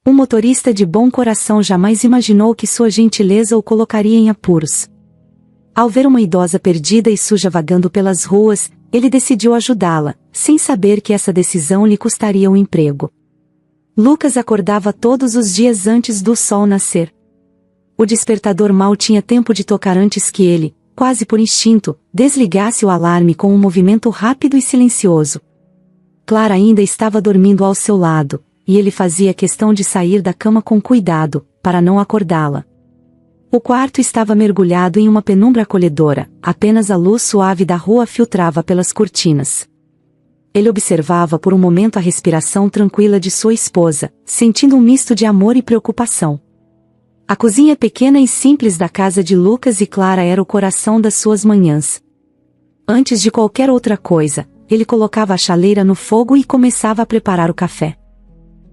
Um motorista de bom coração jamais imaginou que sua gentileza o colocaria em apuros. Ao ver uma idosa perdida e suja vagando pelas ruas, ele decidiu ajudá-la, sem saber que essa decisão lhe custaria um emprego. Lucas acordava todos os dias antes do sol nascer. O despertador mal tinha tempo de tocar antes que ele, quase por instinto, desligasse o alarme com um movimento rápido e silencioso. Clara ainda estava dormindo ao seu lado, e ele fazia questão de sair da cama com cuidado, para não acordá-la. O quarto estava mergulhado em uma penumbra acolhedora, apenas a luz suave da rua filtrava pelas cortinas. Ele observava por um momento a respiração tranquila de sua esposa, sentindo um misto de amor e preocupação. A cozinha pequena e simples da casa de Lucas e Clara era o coração das suas manhãs. Antes de qualquer outra coisa, ele colocava a chaleira no fogo e começava a preparar o café.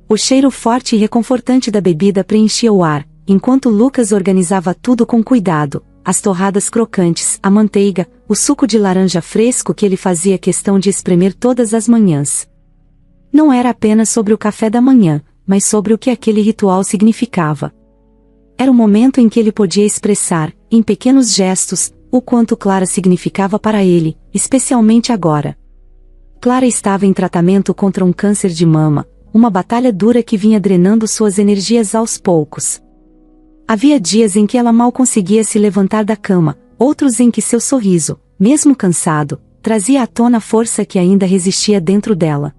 O cheiro forte e reconfortante da bebida preenchia o ar, enquanto Lucas organizava tudo com cuidado, as torradas crocantes, a manteiga, o suco de laranja fresco que ele fazia questão de espremer todas as manhãs. Não era apenas sobre o café da manhã, mas sobre o que aquele ritual significava. Era o momento em que ele podia expressar, em pequenos gestos, o quanto Clara significava para ele, especialmente agora. Clara estava em tratamento contra um câncer de mama, uma batalha dura que vinha drenando suas energias aos poucos. Havia dias em que ela mal conseguia se levantar da cama, outros em que seu sorriso, mesmo cansado, trazia à tona a força que ainda resistia dentro dela.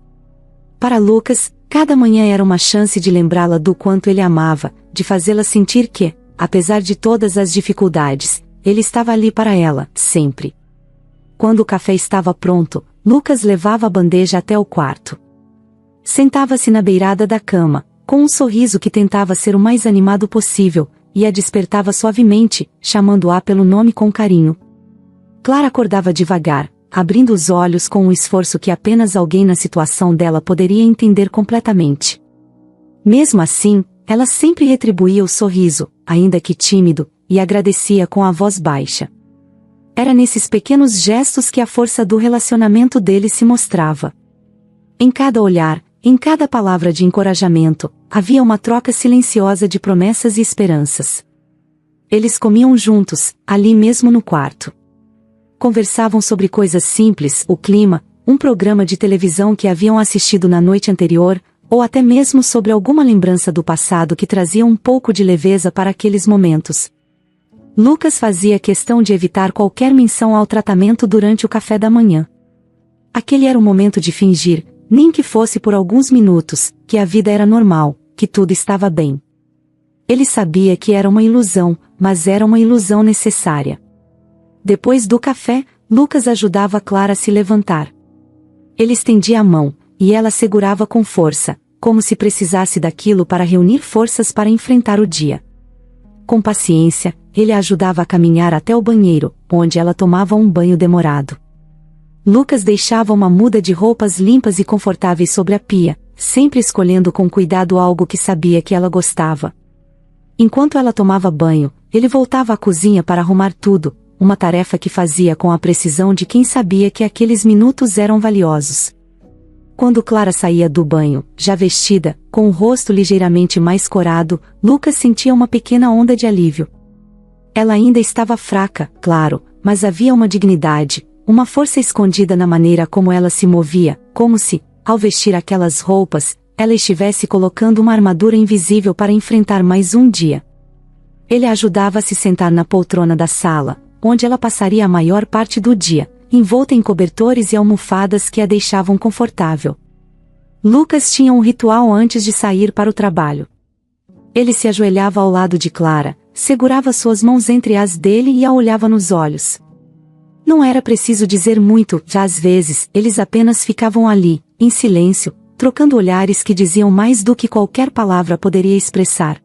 Para Lucas, cada manhã era uma chance de lembrá-la do quanto ele amava, de fazê-la sentir que, apesar de todas as dificuldades, ele estava ali para ela, sempre. Quando o café estava pronto, Lucas levava a bandeja até o quarto. Sentava-se na beirada da cama, com um sorriso que tentava ser o mais animado possível, e a despertava suavemente, chamando-a pelo nome com carinho. Clara acordava devagar, abrindo os olhos com um esforço que apenas alguém na situação dela poderia entender completamente. Mesmo assim, ela sempre retribuía o sorriso, ainda que tímido, e agradecia com a voz baixa. Era nesses pequenos gestos que a força do relacionamento deles se mostrava. Em cada olhar, em cada palavra de encorajamento, havia uma troca silenciosa de promessas e esperanças. Eles comiam juntos, ali mesmo no quarto. Conversavam sobre coisas simples, o clima, um programa de televisão que haviam assistido na noite anterior, ou até mesmo sobre alguma lembrança do passado que trazia um pouco de leveza para aqueles momentos. Lucas fazia questão de evitar qualquer menção ao tratamento durante o café da manhã. Aquele era o momento de fingir, nem que fosse por alguns minutos, que a vida era normal, que tudo estava bem. Ele sabia que era uma ilusão, mas era uma ilusão necessária. Depois do café, Lucas ajudava Clara a se levantar. Ele estendia a mão, e ela segurava com força, como se precisasse daquilo para reunir forças para enfrentar o dia. Com paciência, ele a ajudava a caminhar até o banheiro, onde ela tomava um banho demorado. Lucas deixava uma muda de roupas limpas e confortáveis sobre a pia, sempre escolhendo com cuidado algo que sabia que ela gostava. Enquanto ela tomava banho, ele voltava à cozinha para arrumar tudo, uma tarefa que fazia com a precisão de quem sabia que aqueles minutos eram valiosos. Quando Clara saía do banho, já vestida, com o rosto ligeiramente mais corado, Lucas sentia uma pequena onda de alívio. Ela ainda estava fraca, claro, mas havia uma dignidade, uma força escondida na maneira como ela se movia, como se, ao vestir aquelas roupas, ela estivesse colocando uma armadura invisível para enfrentar mais um dia. Ele a ajudava a se sentar na poltrona da sala, onde ela passaria a maior parte do dia, envolta em cobertores e almofadas que a deixavam confortável. Lucas tinha um ritual antes de sair para o trabalho. Ele se ajoelhava ao lado de Clara, segurava suas mãos entre as dele e a olhava nos olhos. Não era preciso dizer muito, já às vezes, eles apenas ficavam ali, em silêncio, trocando olhares que diziam mais do que qualquer palavra poderia expressar.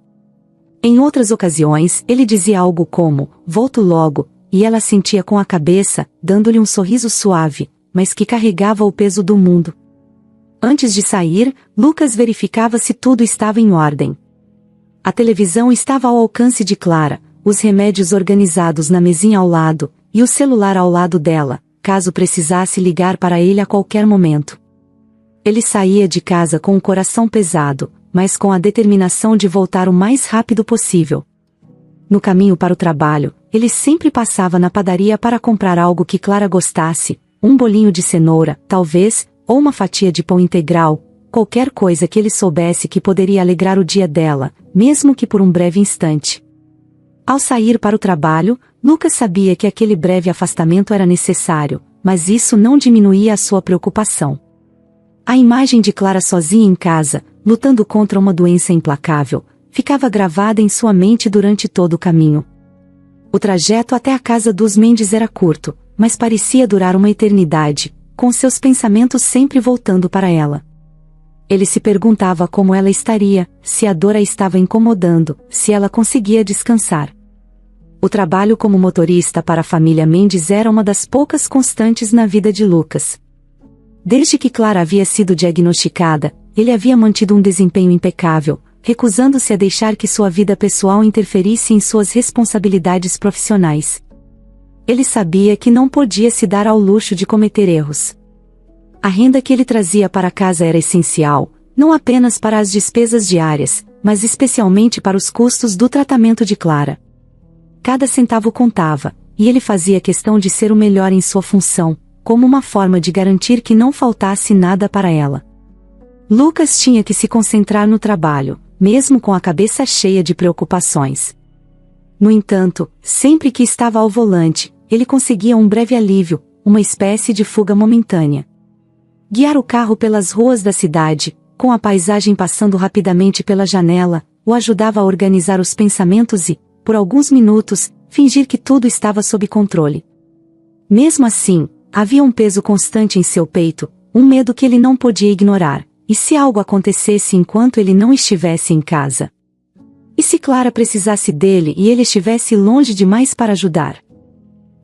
Em outras ocasiões, ele dizia algo como, "Volto logo", e ela sentia com a cabeça, dando-lhe um sorriso suave, mas que carregava o peso do mundo. Antes de sair, Lucas verificava se tudo estava em ordem. A televisão estava ao alcance de Clara, os remédios organizados na mesinha ao lado, e o celular ao lado dela, caso precisasse ligar para ele a qualquer momento. Ele saía de casa com o coração pesado, mas com a determinação de voltar o mais rápido possível. No caminho para o trabalho, ele sempre passava na padaria para comprar algo que Clara gostasse, um bolinho de cenoura, talvez, ou uma fatia de pão integral, qualquer coisa que ele soubesse que poderia alegrar o dia dela, mesmo que por um breve instante. Ao sair para o trabalho, Lucas sabia que aquele breve afastamento era necessário, mas isso não diminuía a sua preocupação. A imagem de Clara sozinha em casa, lutando contra uma doença implacável, ficava gravada em sua mente durante todo o caminho. O trajeto até a casa dos Mendes era curto, mas parecia durar uma eternidade, com seus pensamentos sempre voltando para ela. Ele se perguntava como ela estaria, se a dor a estava incomodando, se ela conseguia descansar. O trabalho como motorista para a família Mendes era uma das poucas constantes na vida de Lucas. Desde que Clara havia sido diagnosticada, ele havia mantido um desempenho impecável, recusando-se a deixar que sua vida pessoal interferisse em suas responsabilidades profissionais. Ele sabia que não podia se dar ao luxo de cometer erros. A renda que ele trazia para casa era essencial, não apenas para as despesas diárias, mas especialmente para os custos do tratamento de Clara. Cada centavo contava, e ele fazia questão de ser o melhor em sua função, como uma forma de garantir que não faltasse nada para ela. Lucas tinha que se concentrar no trabalho, mesmo com a cabeça cheia de preocupações. No entanto, sempre que estava ao volante, ele conseguia um breve alívio, uma espécie de fuga momentânea. Guiar o carro pelas ruas da cidade, com a paisagem passando rapidamente pela janela, o ajudava a organizar os pensamentos e, por alguns minutos, fingir que tudo estava sob controle. Mesmo assim, havia um peso constante em seu peito, um medo que ele não podia ignorar. E se algo acontecesse enquanto ele não estivesse em casa? E se Clara precisasse dele e ele estivesse longe demais para ajudar?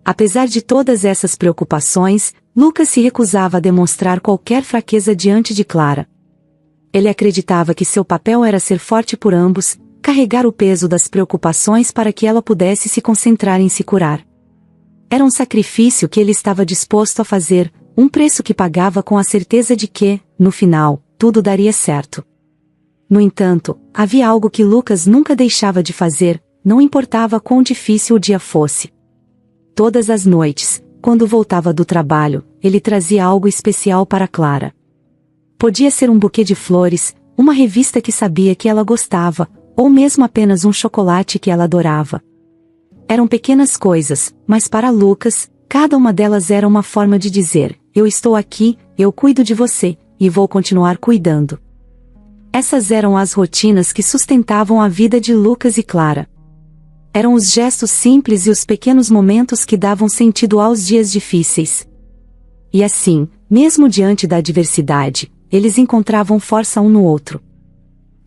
Apesar de todas essas preocupações, Lucas se recusava a demonstrar qualquer fraqueza diante de Clara. Ele acreditava que seu papel era ser forte por ambos, carregar o peso das preocupações para que ela pudesse se concentrar em se curar. Era um sacrifício que ele estava disposto a fazer, um preço que pagava com a certeza de que, no final, tudo daria certo. No entanto, havia algo que Lucas nunca deixava de fazer, não importava quão difícil o dia fosse. Todas as noites, quando voltava do trabalho, ele trazia algo especial para Clara. Podia ser um buquê de flores, uma revista que sabia que ela gostava, ou mesmo apenas um chocolate que ela adorava. Eram pequenas coisas, mas para Lucas, cada uma delas era uma forma de dizer: eu estou aqui, eu cuido de você, e vou continuar cuidando. Essas eram as rotinas que sustentavam a vida de Lucas e Clara. Eram os gestos simples e os pequenos momentos que davam sentido aos dias difíceis. E assim, mesmo diante da adversidade, eles encontravam força um no outro.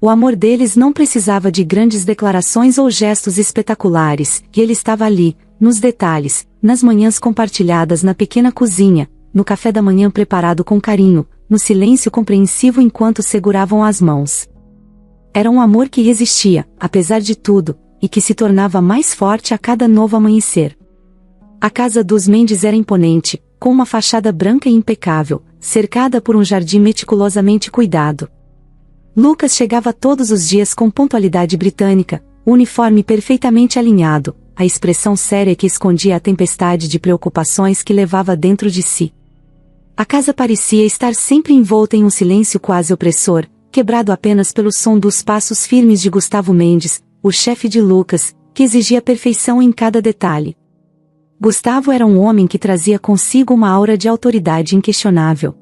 O amor deles não precisava de grandes declarações ou gestos espetaculares, e ele estava ali, nos detalhes, nas manhãs compartilhadas na pequena cozinha, no café da manhã preparado com carinho, no silêncio compreensivo enquanto seguravam as mãos. Era um amor que resistia, apesar de tudo, e que se tornava mais forte a cada novo amanhecer. A casa dos Mendes era imponente, com uma fachada branca e impecável, cercada por um jardim meticulosamente cuidado. Lucas chegava todos os dias com pontualidade britânica, o uniforme perfeitamente alinhado, a expressão séria que escondia a tempestade de preocupações que levava dentro de si. A casa parecia estar sempre envolta em um silêncio quase opressor, quebrado apenas pelo som dos passos firmes de Gustavo Mendes, o chefe de Lucas, que exigia perfeição em cada detalhe. Gustavo era um homem que trazia consigo uma aura de autoridade inquestionável.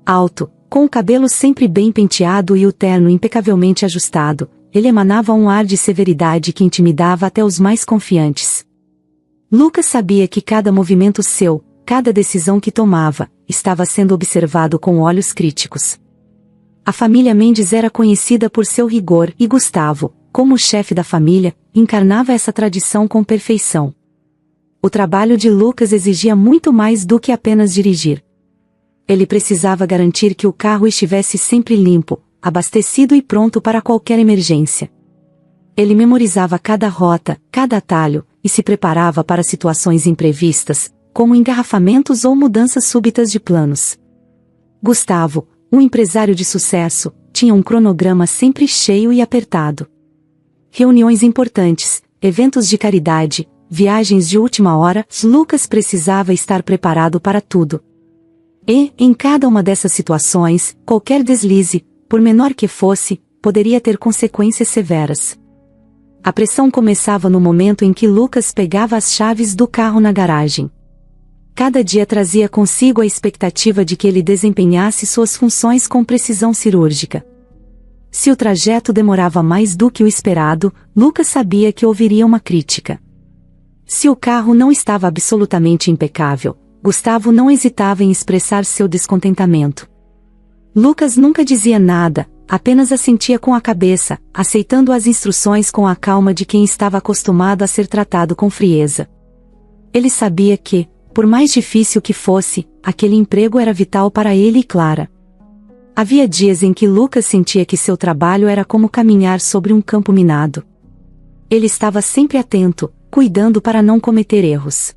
Alto, com o cabelo sempre bem penteado e o terno impecavelmente ajustado, ele emanava um ar de severidade que intimidava até os mais confiantes. Lucas sabia que cada movimento seu, cada decisão que tomava, estava sendo observado com olhos críticos. A família Mendes era conhecida por seu rigor e Gustavo, como o chefe da família, encarnava essa tradição com perfeição. O trabalho de Lucas exigia muito mais do que apenas dirigir. Ele precisava garantir que o carro estivesse sempre limpo, abastecido e pronto para qualquer emergência. Ele memorizava cada rota, cada atalho, e se preparava para situações imprevistas, como engarrafamentos ou mudanças súbitas de planos. Gustavo, um empresário de sucesso, tinha um cronograma sempre cheio e apertado. Reuniões importantes, eventos de caridade, viagens de última hora, Lucas precisava estar preparado para tudo. E, em cada uma dessas situações, qualquer deslize, por menor que fosse, poderia ter consequências severas. A pressão começava no momento em que Lucas pegava as chaves do carro na garagem. Cada dia trazia consigo a expectativa de que ele desempenhasse suas funções com precisão cirúrgica. Se o trajeto demorava mais do que o esperado, Lucas sabia que ouviria uma crítica. Se o carro não estava absolutamente impecável, Gustavo não hesitava em expressar seu descontentamento. Lucas nunca dizia nada, apenas assentia com a cabeça, aceitando as instruções com a calma de quem estava acostumado a ser tratado com frieza. Ele sabia que, por mais difícil que fosse, aquele emprego era vital para ele e Clara. Havia dias em que Lucas sentia que seu trabalho era como caminhar sobre um campo minado. Ele estava sempre atento, cuidando para não cometer erros.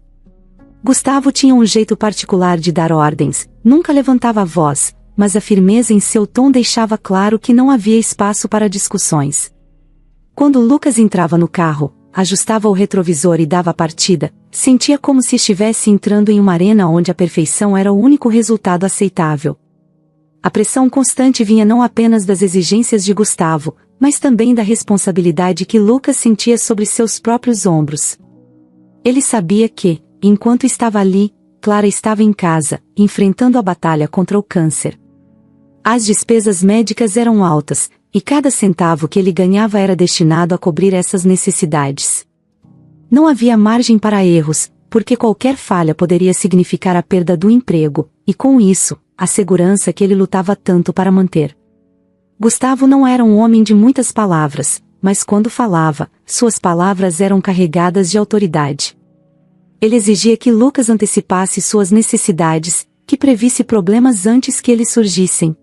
Gustavo tinha um jeito particular de dar ordens, nunca levantava a voz, mas a firmeza em seu tom deixava claro que não havia espaço para discussões. Quando Lucas entrava no carro, ajustava o retrovisor e dava a partida, sentia como se estivesse entrando em uma arena onde a perfeição era o único resultado aceitável. A pressão constante vinha não apenas das exigências de Gustavo, mas também da responsabilidade que Lucas sentia sobre seus próprios ombros. Ele sabia que, enquanto estava ali, Clara estava em casa, enfrentando a batalha contra o câncer. As despesas médicas eram altas, e cada centavo que ele ganhava era destinado a cobrir essas necessidades. Não havia margem para erros, porque qualquer falha poderia significar a perda do emprego, e com isso, a segurança que ele lutava tanto para manter. Gustavo não era um homem de muitas palavras, mas quando falava, suas palavras eram carregadas de autoridade. Ele exigia que Lucas antecipasse suas necessidades, que previsse problemas antes que eles surgissem.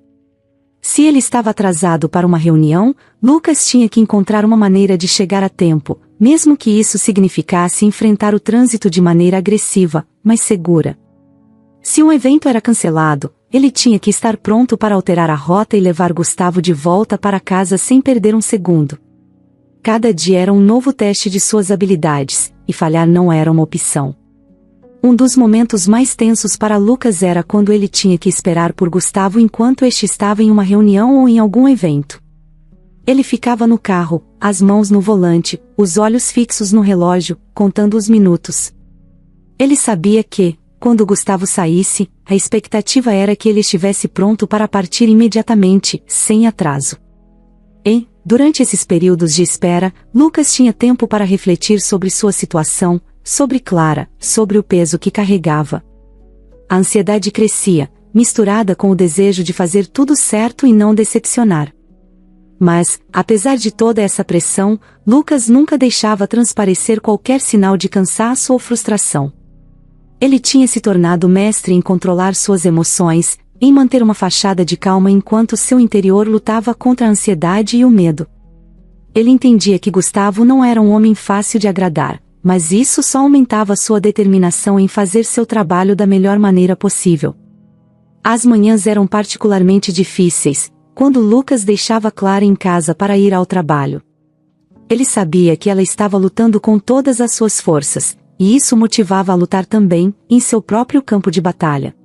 Se ele estava atrasado para uma reunião, Lucas tinha que encontrar uma maneira de chegar a tempo, mesmo que isso significasse enfrentar o trânsito de maneira agressiva, mas segura. Se um evento era cancelado, ele tinha que estar pronto para alterar a rota e levar Gustavo de volta para casa sem perder um segundo. Cada dia era um novo teste de suas habilidades, e falhar não era uma opção. Um dos momentos mais tensos para Lucas era quando ele tinha que esperar por Gustavo enquanto este estava em uma reunião ou em algum evento. Ele ficava no carro, as mãos no volante, os olhos fixos no relógio, contando os minutos. Ele sabia que, quando Gustavo saísse, a expectativa era que ele estivesse pronto para partir imediatamente, sem atraso. E, durante esses períodos de espera, Lucas tinha tempo para refletir sobre sua situação, sobre Clara, sobre o peso que carregava. A ansiedade crescia, misturada com o desejo de fazer tudo certo e não decepcionar. Mas, apesar de toda essa pressão, Lucas nunca deixava transparecer qualquer sinal de cansaço ou frustração. Ele tinha se tornado mestre em controlar suas emoções, em manter uma fachada de calma enquanto seu interior lutava contra a ansiedade e o medo. Ele entendia que Gustavo não era um homem fácil de agradar, mas isso só aumentava sua determinação em fazer seu trabalho da melhor maneira possível. As manhãs eram particularmente difíceis, quando Lucas deixava Clara em casa para ir ao trabalho. Ele sabia que ela estava lutando com todas as suas forças, e isso motivava a lutar também, em seu próprio campo de batalha.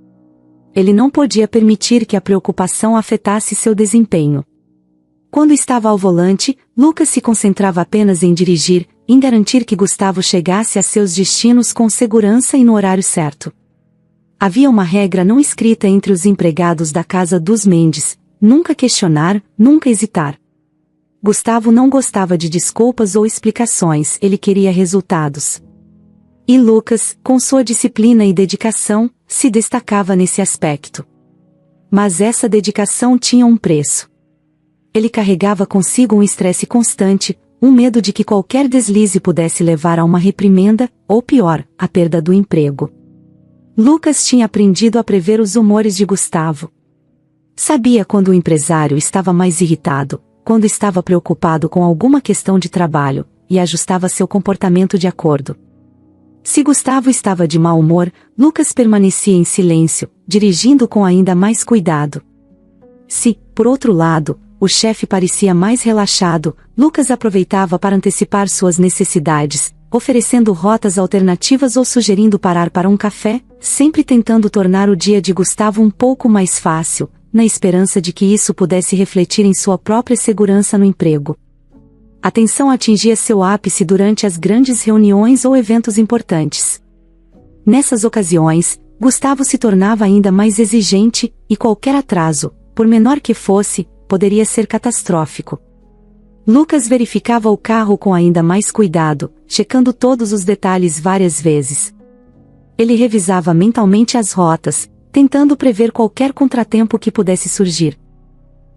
Ele não podia permitir que a preocupação afetasse seu desempenho. Quando estava ao volante, Lucas se concentrava apenas em dirigir, em garantir que Gustavo chegasse a seus destinos com segurança e no horário certo. Havia uma regra não escrita entre os empregados da casa dos Mendes: nunca questionar, nunca hesitar. Gustavo não gostava de desculpas ou explicações, ele queria resultados. E Lucas, com sua disciplina e dedicação, se destacava nesse aspecto. Mas essa dedicação tinha um preço. Ele carregava consigo um estresse constante, um medo de que qualquer deslize pudesse levar a uma reprimenda, ou pior, a perda do emprego. Lucas tinha aprendido a prever os humores de Gustavo. Sabia quando o empresário estava mais irritado, quando estava preocupado com alguma questão de trabalho, e ajustava seu comportamento de acordo. Se Gustavo estava de mau humor, Lucas permanecia em silêncio, dirigindo com ainda mais cuidado. Se, por outro lado, o chefe parecia mais relaxado. Lucas aproveitava para antecipar suas necessidades, oferecendo rotas alternativas ou sugerindo parar para um café, sempre tentando tornar o dia de Gustavo um pouco mais fácil, na esperança de que isso pudesse refletir em sua própria segurança no emprego. A tensão atingia seu ápice durante as grandes reuniões ou eventos importantes. Nessas ocasiões, Gustavo se tornava ainda mais exigente, e qualquer atraso, por menor que fosse, poderia ser catastrófico. Lucas verificava o carro com ainda mais cuidado, checando todos os detalhes várias vezes. Ele revisava mentalmente as rotas, tentando prever qualquer contratempo que pudesse surgir.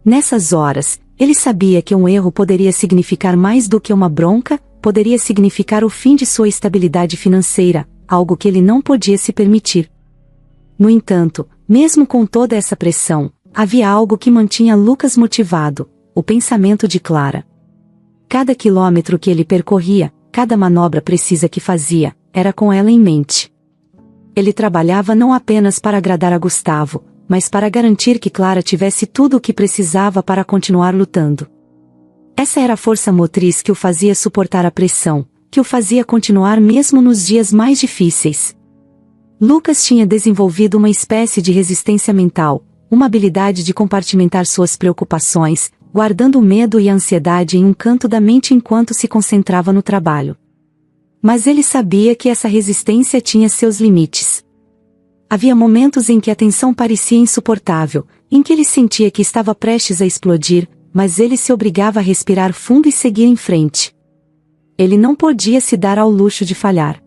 Nessas horas, ele sabia que um erro poderia significar mais do que uma bronca, poderia significar o fim de sua estabilidade financeira, algo que ele não podia se permitir. No entanto, mesmo com toda essa pressão, havia algo que mantinha Lucas motivado: o pensamento de Clara. Cada quilômetro que ele percorria, cada manobra precisa que fazia, era com ela em mente. Ele trabalhava não apenas para agradar a Gustavo, mas para garantir que Clara tivesse tudo o que precisava para continuar lutando. Essa era a força motriz que o fazia suportar a pressão, que o fazia continuar mesmo nos dias mais difíceis. Lucas tinha desenvolvido uma espécie de resistência mental, uma habilidade de compartimentar suas preocupações, guardando o medo e a ansiedade em um canto da mente enquanto se concentrava no trabalho. Mas ele sabia que essa resistência tinha seus limites. Havia momentos em que a tensão parecia insuportável, em que ele sentia que estava prestes a explodir, mas ele se obrigava a respirar fundo e seguir em frente. Ele não podia se dar ao luxo de falhar.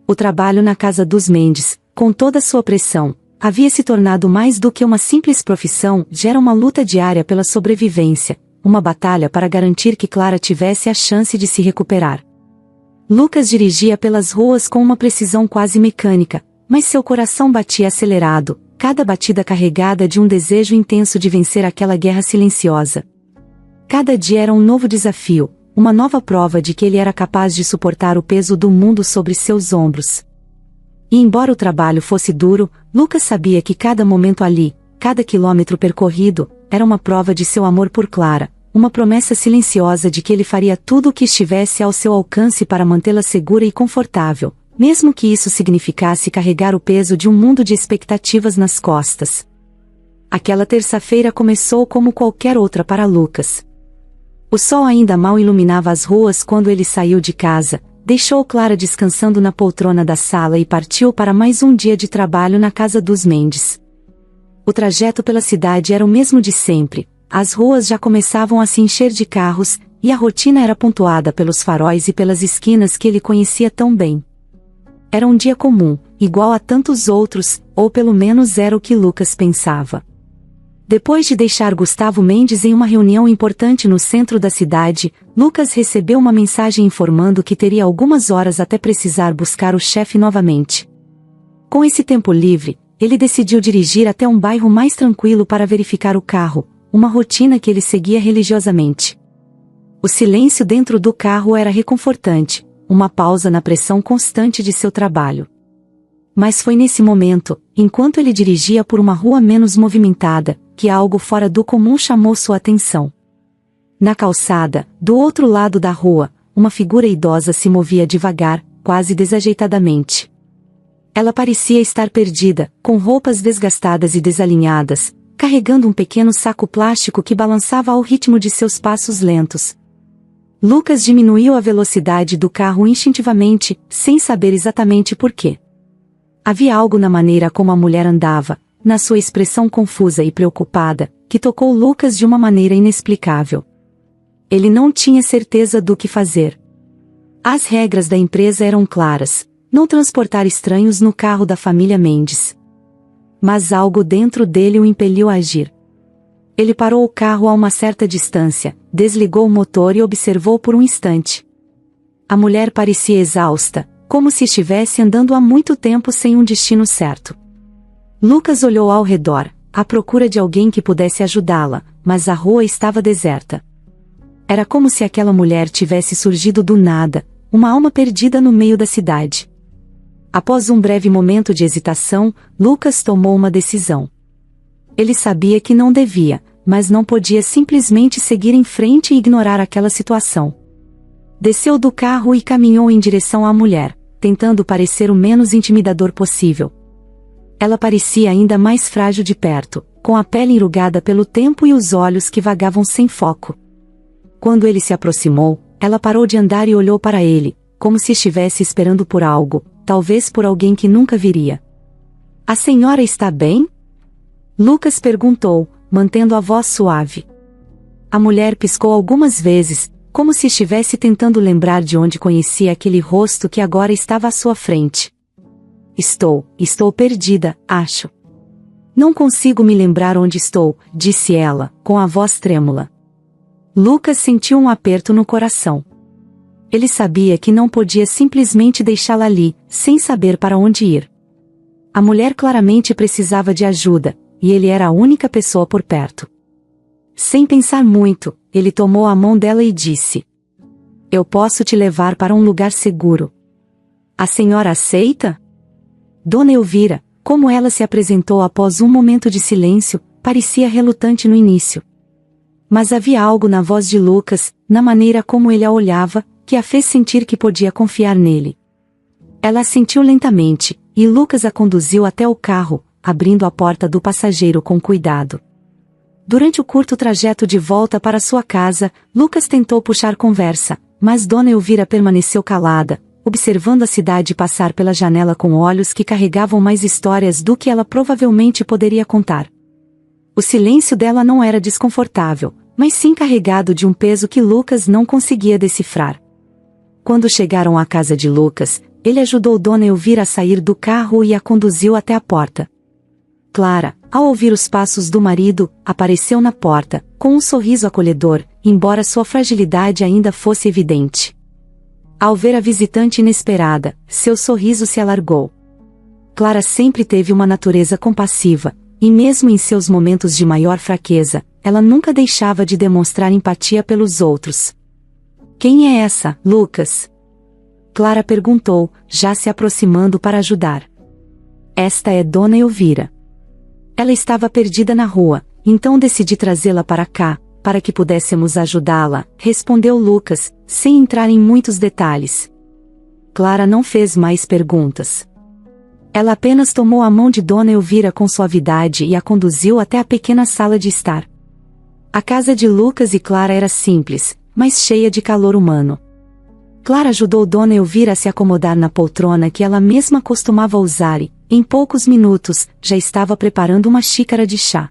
O trabalho na casa dos Mendes, com toda sua pressão, havia se tornado mais do que uma simples profissão, já era uma luta diária pela sobrevivência, uma batalha para garantir que Clara tivesse a chance de se recuperar. Lucas dirigia pelas ruas com uma precisão quase mecânica, mas seu coração batia acelerado, cada batida carregada de um desejo intenso de vencer aquela guerra silenciosa. Cada dia era um novo desafio, uma nova prova de que ele era capaz de suportar o peso do mundo sobre seus ombros. E embora o trabalho fosse duro, Lucas sabia que cada momento ali, cada quilômetro percorrido, era uma prova de seu amor por Clara, uma promessa silenciosa de que ele faria tudo o que estivesse ao seu alcance para mantê-la segura e confortável, mesmo que isso significasse carregar o peso de um mundo de expectativas nas costas. Aquela terça-feira começou como qualquer outra para Lucas. O sol ainda mal iluminava as ruas quando ele saiu de casa, deixou Clara descansando na poltrona da sala e partiu para mais um dia de trabalho na casa dos Mendes. O trajeto pela cidade era o mesmo de sempre, as ruas já começavam a se encher de carros, e a rotina era pontuada pelos faróis e pelas esquinas que ele conhecia tão bem. Era um dia comum, igual a tantos outros, ou pelo menos era o que Lucas pensava. Depois de deixar Gustavo Mendes em uma reunião importante no centro da cidade, Lucas recebeu uma mensagem informando que teria algumas horas até precisar buscar o chefe novamente. Com esse tempo livre, ele decidiu dirigir até um bairro mais tranquilo para verificar o carro, uma rotina que ele seguia religiosamente. O silêncio dentro do carro era reconfortante, uma pausa na pressão constante de seu trabalho. Mas foi nesse momento, enquanto ele dirigia por uma rua menos movimentada, que algo fora do comum chamou sua atenção. Na calçada, do outro lado da rua, uma figura idosa se movia devagar, quase desajeitadamente. Ela parecia estar perdida, com roupas desgastadas e desalinhadas, carregando um pequeno saco plástico que balançava ao ritmo de seus passos lentos. Lucas diminuiu a velocidade do carro instintivamente, sem saber exatamente por quê. Havia algo na maneira como a mulher andava, na sua expressão confusa e preocupada, que tocou Lucas de uma maneira inexplicável. Ele não tinha certeza do que fazer. As regras da empresa eram claras: não transportar estranhos no carro da família Mendes. Mas algo dentro dele o impeliu a agir. Ele parou o carro a uma certa distância, desligou o motor e observou por um instante. A mulher parecia exausta, como se estivesse andando há muito tempo sem um destino certo. Lucas olhou ao redor, à procura de alguém que pudesse ajudá-la, mas a rua estava deserta. Era como se aquela mulher tivesse surgido do nada, uma alma perdida no meio da cidade. Após um breve momento de hesitação, Lucas tomou uma decisão. Ele sabia que não devia, mas não podia simplesmente seguir em frente e ignorar aquela situação. Desceu do carro e caminhou em direção à mulher, tentando parecer o menos intimidador possível. Ela parecia ainda mais frágil de perto, com a pele enrugada pelo tempo e os olhos que vagavam sem foco. Quando ele se aproximou, ela parou de andar e olhou para ele, como se estivesse esperando por algo, talvez por alguém que nunca viria. "A senhora está bem?" Lucas perguntou, mantendo a voz suave. A mulher piscou algumas vezes, como se estivesse tentando lembrar de onde conhecia aquele rosto que agora estava à sua frente. Estou perdida, acho. Não consigo me lembrar onde estou, disse ela, com a voz trêmula. Lucas sentiu um aperto no coração. Ele sabia que não podia simplesmente deixá-la ali, sem saber para onde ir. A mulher claramente precisava de ajuda, e ele era a única pessoa por perto. Sem pensar muito, ele tomou a mão dela e disse: "Eu posso te levar para um lugar seguro. A senhora aceita?" Dona Elvira, como ela se apresentou após um momento de silêncio, parecia relutante no início. Mas havia algo na voz de Lucas, na maneira como ele a olhava, que a fez sentir que podia confiar nele. Ela assentiu lentamente, e Lucas a conduziu até o carro, abrindo a porta do passageiro com cuidado. Durante o curto trajeto de volta para sua casa, Lucas tentou puxar conversa, mas Dona Elvira permaneceu calada, observando a cidade passar pela janela com olhos que carregavam mais histórias do que ela provavelmente poderia contar. O silêncio dela não era desconfortável, mas sim carregado de um peso que Lucas não conseguia decifrar. Quando chegaram à casa de Lucas, ele ajudou Dona Elvira a sair do carro e a conduziu até a porta. Clara, ao ouvir os passos do marido, apareceu na porta, com um sorriso acolhedor, embora sua fragilidade ainda fosse evidente. Ao ver a visitante inesperada, seu sorriso se alargou. Clara sempre teve uma natureza compassiva, e mesmo em seus momentos de maior fraqueza, ela nunca deixava de demonstrar empatia pelos outros. "Quem é essa, Lucas?" Clara perguntou, já se aproximando para ajudar. "Esta é Dona Elvira. Ela estava perdida na rua, então decidi trazê-la para cá, para que pudéssemos ajudá-la", respondeu Lucas, sem entrar em muitos detalhes. Clara não fez mais perguntas. Ela apenas tomou a mão de Dona Elvira com suavidade e a conduziu até a pequena sala de estar. A casa de Lucas e Clara era simples, mas cheia de calor humano. Clara ajudou Dona Elvira a se acomodar na poltrona que ela mesma costumava usar e, em poucos minutos, já estava preparando uma xícara de chá.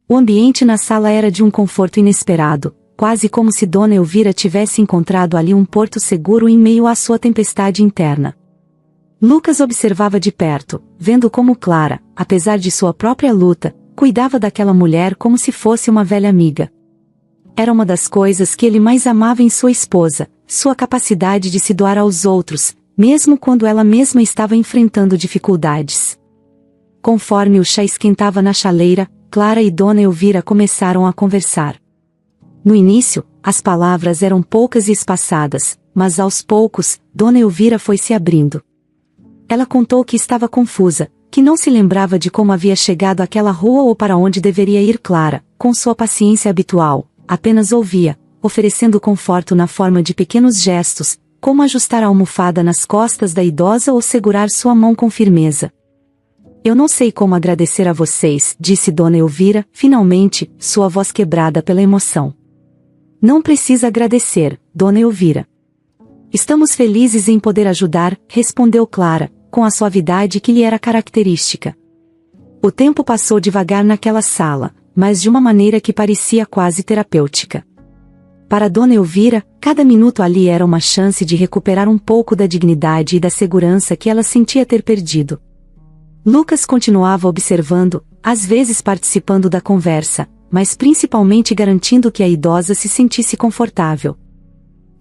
O ambiente na sala era de um conforto inesperado, quase como se Dona Elvira tivesse encontrado ali um porto seguro em meio à sua tempestade interna. Lucas observava de perto, vendo como Clara, apesar de sua própria luta, cuidava daquela mulher como se fosse uma velha amiga. Era uma das coisas que ele mais amava em sua esposa, sua capacidade de se doar aos outros, mesmo quando ela mesma estava enfrentando dificuldades. Conforme o chá esquentava na chaleira, Clara e Dona Elvira começaram a conversar. No início, as palavras eram poucas e espaçadas, mas aos poucos, Dona Elvira foi se abrindo. Ela contou que estava confusa, que não se lembrava de como havia chegado àquela rua ou para onde deveria ir. Clara, com sua paciência habitual, apenas ouvia, oferecendo conforto na forma de pequenos gestos, como ajustar a almofada nas costas da idosa ou segurar sua mão com firmeza. "Eu não sei como agradecer a vocês", disse Dona Elvira, finalmente, sua voz quebrada pela emoção. "Não precisa agradecer, Dona Elvira. Estamos felizes em poder ajudar", respondeu Clara, com a suavidade que lhe era característica. O tempo passou devagar naquela sala, mas de uma maneira que parecia quase terapêutica. Para Dona Elvira, cada minuto ali era uma chance de recuperar um pouco da dignidade e da segurança que ela sentia ter perdido. Lucas continuava observando, às vezes participando da conversa, mas principalmente garantindo que a idosa se sentisse confortável.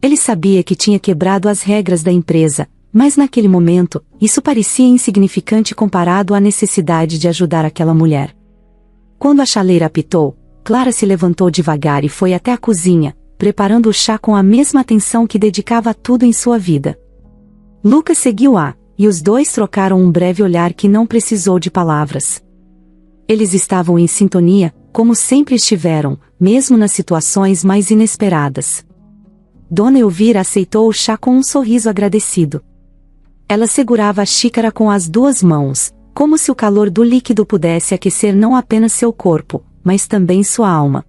Ele sabia que tinha quebrado as regras da empresa, mas naquele momento, isso parecia insignificante comparado à necessidade de ajudar aquela mulher. Quando a chaleira apitou, Clara se levantou devagar e foi até a cozinha, preparando o chá com a mesma atenção que dedicava a tudo em sua vida. Lucas seguiu-a, e os dois trocaram um breve olhar que não precisou de palavras. Eles estavam em sintonia, como sempre estiveram, mesmo nas situações mais inesperadas. Dona Elvira aceitou o chá com um sorriso agradecido. Ela segurava a xícara com as duas mãos, como se o calor do líquido pudesse aquecer não apenas seu corpo, mas também sua alma.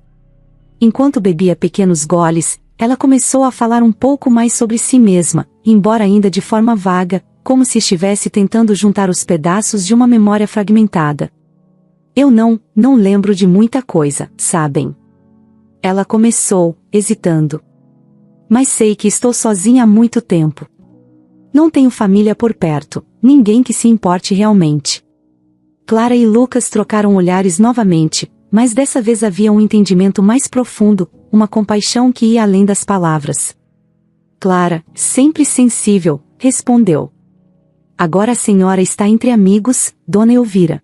Enquanto bebia pequenos goles, ela começou a falar um pouco mais sobre si mesma, embora ainda de forma vaga, como se estivesse tentando juntar os pedaços de uma memória fragmentada. Eu não lembro de muita coisa, sabem? Ela começou, hesitando. Mas sei que estou sozinha há muito tempo. Não tenho família por perto, ninguém que se importe realmente. Clara e Lucas trocaram olhares novamente, mas dessa vez havia um entendimento mais profundo, uma compaixão que ia além das palavras. Clara, sempre sensível, respondeu. Agora a senhora está entre amigos, Dona Elvira.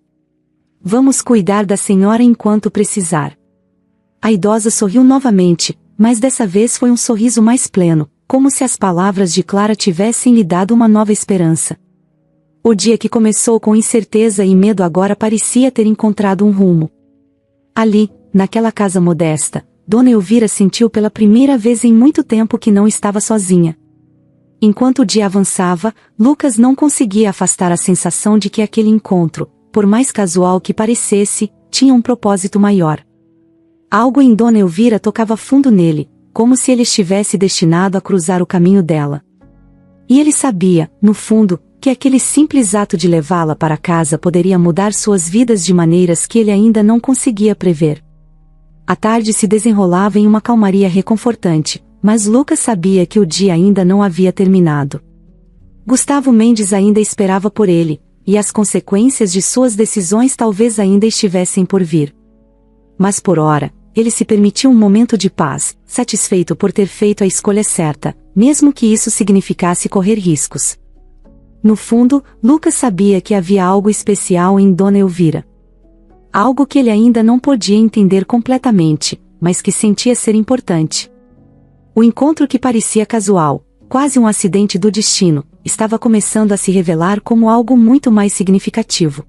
Vamos cuidar da senhora enquanto precisar. A idosa sorriu novamente, mas dessa vez foi um sorriso mais pleno, como se as palavras de Clara tivessem lhe dado uma nova esperança. O dia que começou com incerteza e medo agora parecia ter encontrado um rumo. Ali, naquela casa modesta, Dona Elvira sentiu pela primeira vez em muito tempo que não estava sozinha. Enquanto o dia avançava, Lucas não conseguia afastar a sensação de que aquele encontro, por mais casual que parecesse, tinha um propósito maior. Algo em Dona Elvira tocava fundo nele, como se ele estivesse destinado a cruzar o caminho dela. E ele sabia, no fundo, que aquele simples ato de levá-la para casa poderia mudar suas vidas de maneiras que ele ainda não conseguia prever. A tarde se desenrolava em uma calmaria reconfortante, mas Lucas sabia que o dia ainda não havia terminado. Gustavo Mendes ainda esperava por ele, e as consequências de suas decisões talvez ainda estivessem por vir. Mas por ora, ele se permitiu um momento de paz, satisfeito por ter feito a escolha certa, mesmo que isso significasse correr riscos. No fundo, Lucas sabia que havia algo especial em Dona Elvira. Algo que ele ainda não podia entender completamente, mas que sentia ser importante. O encontro que parecia casual, quase um acidente do destino, estava começando a se revelar como algo muito mais significativo.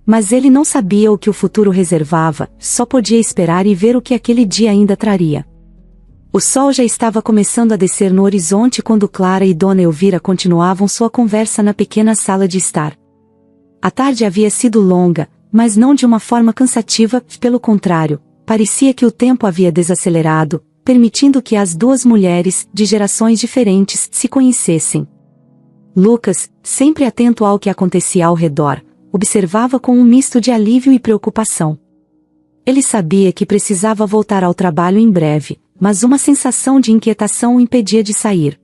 Mas ele não sabia o que o futuro reservava, só podia esperar e ver o que aquele dia ainda traria. O sol já estava começando a descer no horizonte quando Clara e Dona Elvira continuavam sua conversa na pequena sala de estar. A tarde havia sido longa, mas não de uma forma cansativa, pelo contrário, parecia que o tempo havia desacelerado, permitindo que as duas mulheres, de gerações diferentes, se conhecessem. Lucas, sempre atento ao que acontecia ao redor, observava com um misto de alívio e preocupação. Ele sabia que precisava voltar ao trabalho em breve, mas uma sensação de inquietação o impedia de sair.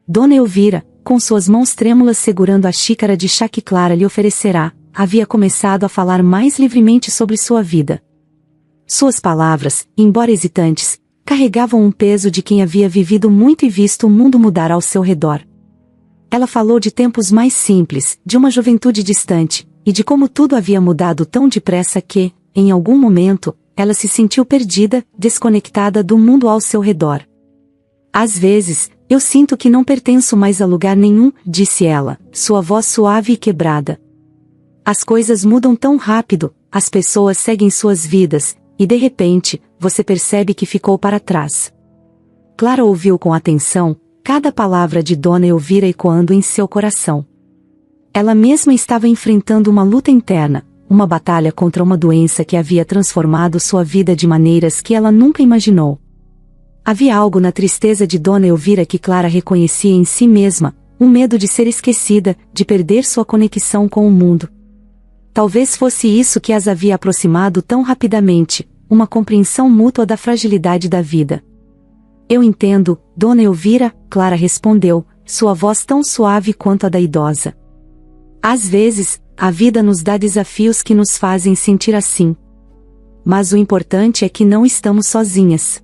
Dona Elvira, com suas mãos trêmulas segurando a xícara de chá que Clara lhe oferecerá, havia começado a falar mais livremente sobre sua vida. Suas palavras, embora hesitantes, carregavam um peso de quem havia vivido muito e visto o mundo mudar ao seu redor. Ela falou de tempos mais simples, de uma juventude distante, e de como tudo havia mudado tão depressa que, em algum momento, ela se sentiu perdida, desconectada do mundo ao seu redor. Às vezes, eu sinto que não pertenço mais a lugar nenhum, disse ela, sua voz suave e quebrada. As coisas mudam tão rápido, as pessoas seguem suas vidas, e de repente, você percebe que ficou para trás. Clara ouviu com atenção, cada palavra de Dona Elvira ecoando em seu coração. Ela mesma estava enfrentando uma luta interna, uma batalha contra uma doença que havia transformado sua vida de maneiras que ela nunca imaginou. Havia algo na tristeza de Dona Elvira que Clara reconhecia em si mesma, um medo de ser esquecida, de perder sua conexão com o mundo. Talvez fosse isso que as havia aproximado tão rapidamente, uma compreensão mútua da fragilidade da vida. Eu entendo, Dona Elvira, Clara respondeu, sua voz tão suave quanto a da idosa. Às vezes, a vida nos dá desafios que nos fazem sentir assim. Mas o importante é que não estamos sozinhas.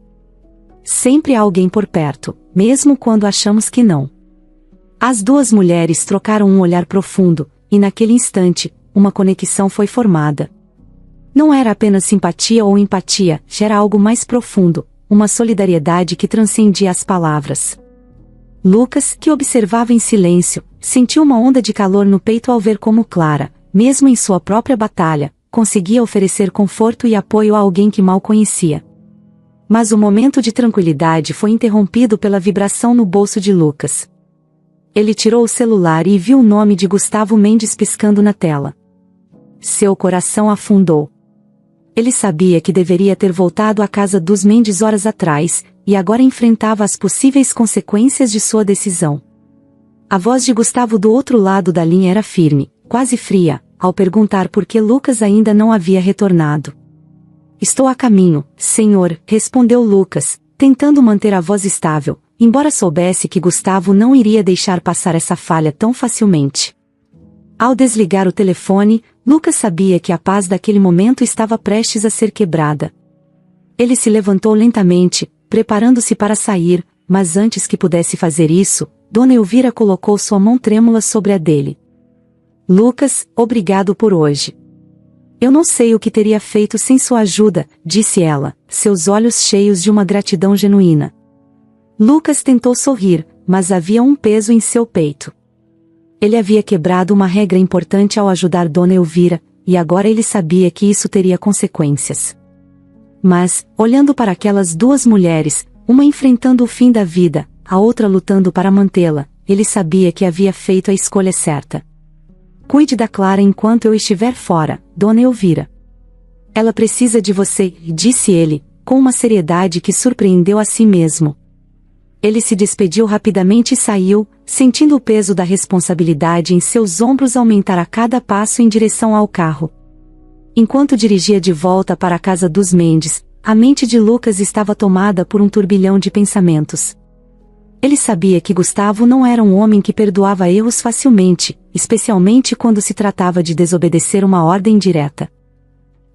Sempre há alguém por perto, mesmo quando achamos que não. As duas mulheres trocaram um olhar profundo, e naquele instante, uma conexão foi formada. Não era apenas simpatia ou empatia, era algo mais profundo, uma solidariedade que transcendia as palavras. Lucas, que observava em silêncio, sentiu uma onda de calor no peito ao ver como Clara, mesmo em sua própria batalha, conseguia oferecer conforto e apoio a alguém que mal conhecia. Mas o momento de tranquilidade foi interrompido pela vibração no bolso de Lucas. Ele tirou o celular e viu o nome de Gustavo Mendes piscando na tela. Seu coração afundou. Ele sabia que deveria ter voltado à casa dos Mendes horas atrás, e agora enfrentava as possíveis consequências de sua decisão. A voz de Gustavo do outro lado da linha era firme, quase fria, ao perguntar por que Lucas ainda não havia retornado. Estou a caminho, senhor, respondeu Lucas, tentando manter a voz estável, embora soubesse que Gustavo não iria deixar passar essa falha tão facilmente. Ao desligar o telefone, Lucas sabia que a paz daquele momento estava prestes a ser quebrada. Ele se levantou lentamente, preparando-se para sair, mas antes que pudesse fazer isso, Dona Elvira colocou sua mão trêmula sobre a dele. Lucas, obrigado por hoje. Eu não sei o que teria feito sem sua ajuda, disse ela, seus olhos cheios de uma gratidão genuína. Lucas tentou sorrir, mas havia um peso em seu peito. Ele havia quebrado uma regra importante ao ajudar Dona Elvira, e agora ele sabia que isso teria consequências. Mas, olhando para aquelas duas mulheres, uma enfrentando o fim da vida, a outra lutando para mantê-la, ele sabia que havia feito a escolha certa. Cuide da Clara enquanto eu estiver fora, Dona Elvira. Ela precisa de você, disse ele, com uma seriedade que surpreendeu a si mesmo. Ele se despediu rapidamente e saiu, sentindo o peso da responsabilidade em seus ombros aumentar a cada passo em direção ao carro. Enquanto dirigia de volta para a casa dos Mendes, a mente de Lucas estava tomada por um turbilhão de pensamentos. Ele sabia que Gustavo não era um homem que perdoava erros facilmente, especialmente quando se tratava de desobedecer uma ordem direta.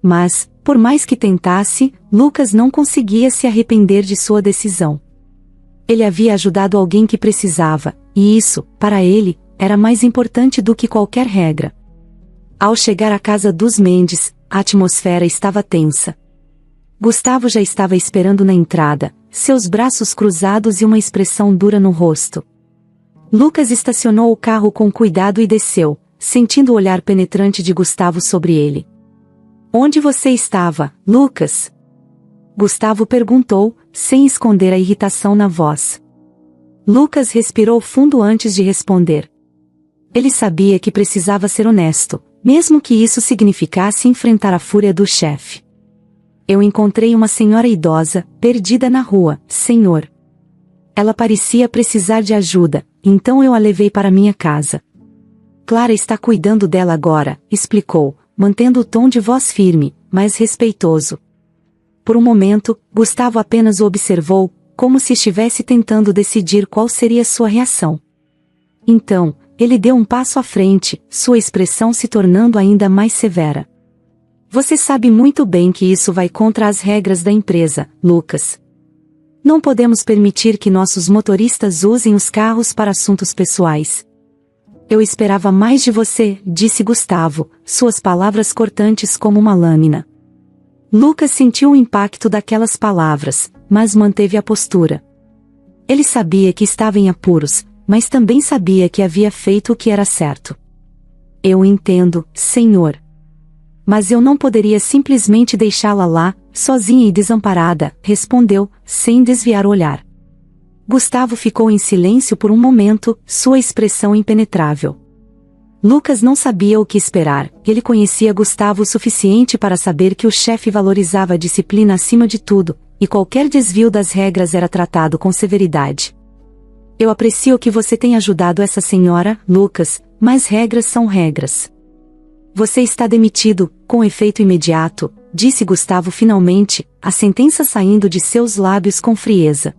Mas, por mais que tentasse, Lucas não conseguia se arrepender de sua decisão. Ele havia ajudado alguém que precisava, e isso, para ele, era mais importante do que qualquer regra. Ao chegar à casa dos Mendes, a atmosfera estava tensa. Gustavo já estava esperando na entrada, seus braços cruzados e uma expressão dura no rosto. Lucas estacionou o carro com cuidado e desceu, sentindo o olhar penetrante de Gustavo sobre ele. Onde você estava, Lucas? Gustavo perguntou, sem esconder a irritação na voz. Lucas respirou fundo antes de responder. Ele sabia que precisava ser honesto, mesmo que isso significasse enfrentar a fúria do chefe. Eu encontrei uma senhora idosa, perdida na rua, senhor. Ela parecia precisar de ajuda, então eu a levei para minha casa. Clara está cuidando dela agora, explicou, mantendo o tom de voz firme, mas respeitoso. Por um momento, Gustavo apenas o observou, como se estivesse tentando decidir qual seria sua reação. Então, ele deu um passo à frente, sua expressão se tornando ainda mais severa. Você sabe muito bem que isso vai contra as regras da empresa, Lucas. Não podemos permitir que nossos motoristas usem os carros para assuntos pessoais. Eu esperava mais de você, disse Gustavo, suas palavras cortantes como uma lâmina. Lucas sentiu o impacto daquelas palavras, mas manteve a postura. Ele sabia que estava em apuros, mas também sabia que havia feito o que era certo. Eu entendo, senhor. Mas eu não poderia simplesmente deixá-la lá, sozinha e desamparada, respondeu, sem desviar o olhar. Gustavo ficou em silêncio por um momento, sua expressão impenetrável. Lucas não sabia o que esperar, ele conhecia Gustavo o suficiente para saber que o chefe valorizava a disciplina acima de tudo, e qualquer desvio das regras era tratado com severidade. Eu aprecio que você tenha ajudado essa senhora, Lucas, mas regras são regras. Você está demitido, com efeito imediato, disse Gustavo finalmente, a sentença saindo de seus lábios com frieza.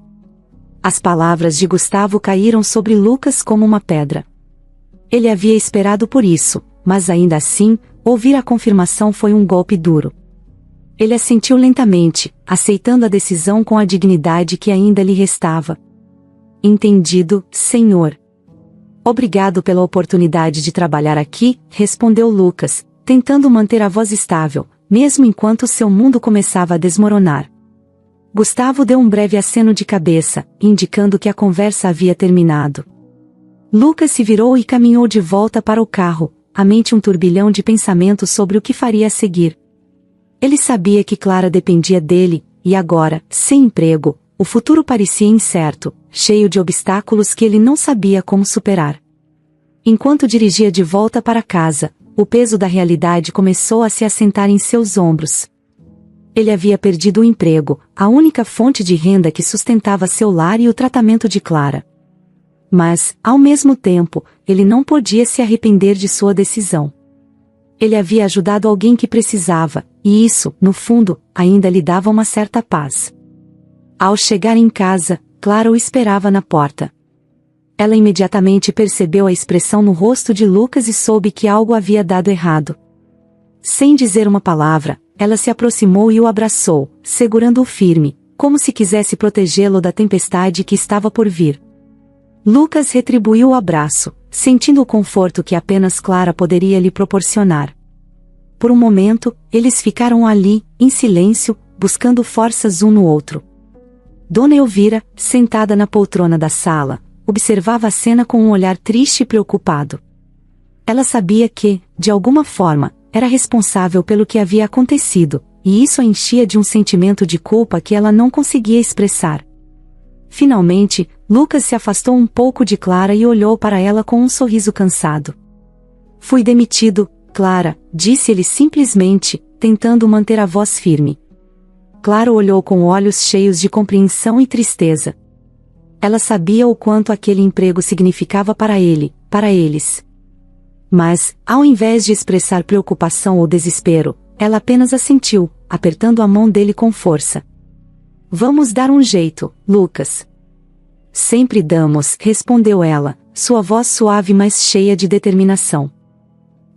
As palavras de Gustavo caíram sobre Lucas como uma pedra. Ele havia esperado por isso, mas ainda assim, ouvir a confirmação foi um golpe duro. Ele assentiu lentamente, aceitando a decisão com a dignidade que ainda lhe restava. Entendido, senhor. Obrigado pela oportunidade de trabalhar aqui, respondeu Lucas, tentando manter a voz estável, mesmo enquanto seu mundo começava a desmoronar. Gustavo deu um breve aceno de cabeça, indicando que a conversa havia terminado. Lucas se virou e caminhou de volta para o carro, a mente um turbilhão de pensamentos sobre o que faria a seguir. Ele sabia que Clara dependia dele, e agora, sem emprego, o futuro parecia incerto, cheio de obstáculos que ele não sabia como superar. Enquanto dirigia de volta para casa, o peso da realidade começou a se assentar em seus ombros. Ele havia perdido o emprego, a única fonte de renda que sustentava seu lar e o tratamento de Clara. Mas, ao mesmo tempo, ele não podia se arrepender de sua decisão. Ele havia ajudado alguém que precisava, e isso, no fundo, ainda lhe dava uma certa paz. Ao chegar em casa, Clara o esperava na porta. Ela imediatamente percebeu a expressão no rosto de Lucas e soube que algo havia dado errado. Sem dizer uma palavra, ela se aproximou e o abraçou, segurando-o firme, como se quisesse protegê-lo da tempestade que estava por vir. Lucas retribuiu o abraço, sentindo o conforto que apenas Clara poderia lhe proporcionar. Por um momento, eles ficaram ali, em silêncio, buscando forças um no outro. Dona Elvira, sentada na poltrona da sala, observava a cena com um olhar triste e preocupado. Ela sabia que, de alguma forma, era responsável pelo que havia acontecido, e isso a enchia de um sentimento de culpa que ela não conseguia expressar. Finalmente, Lucas se afastou um pouco de Clara e olhou para ela com um sorriso cansado. "Fui demitido, Clara", disse ele simplesmente, tentando manter a voz firme. Clara olhou com olhos cheios de compreensão e tristeza. Ela sabia o quanto aquele emprego significava para ele, para eles. Mas, ao invés de expressar preocupação ou desespero, ela apenas assentiu, apertando a mão dele com força. "Vamos dar um jeito, Lucas." "Sempre damos", respondeu ela, sua voz suave mas cheia de determinação.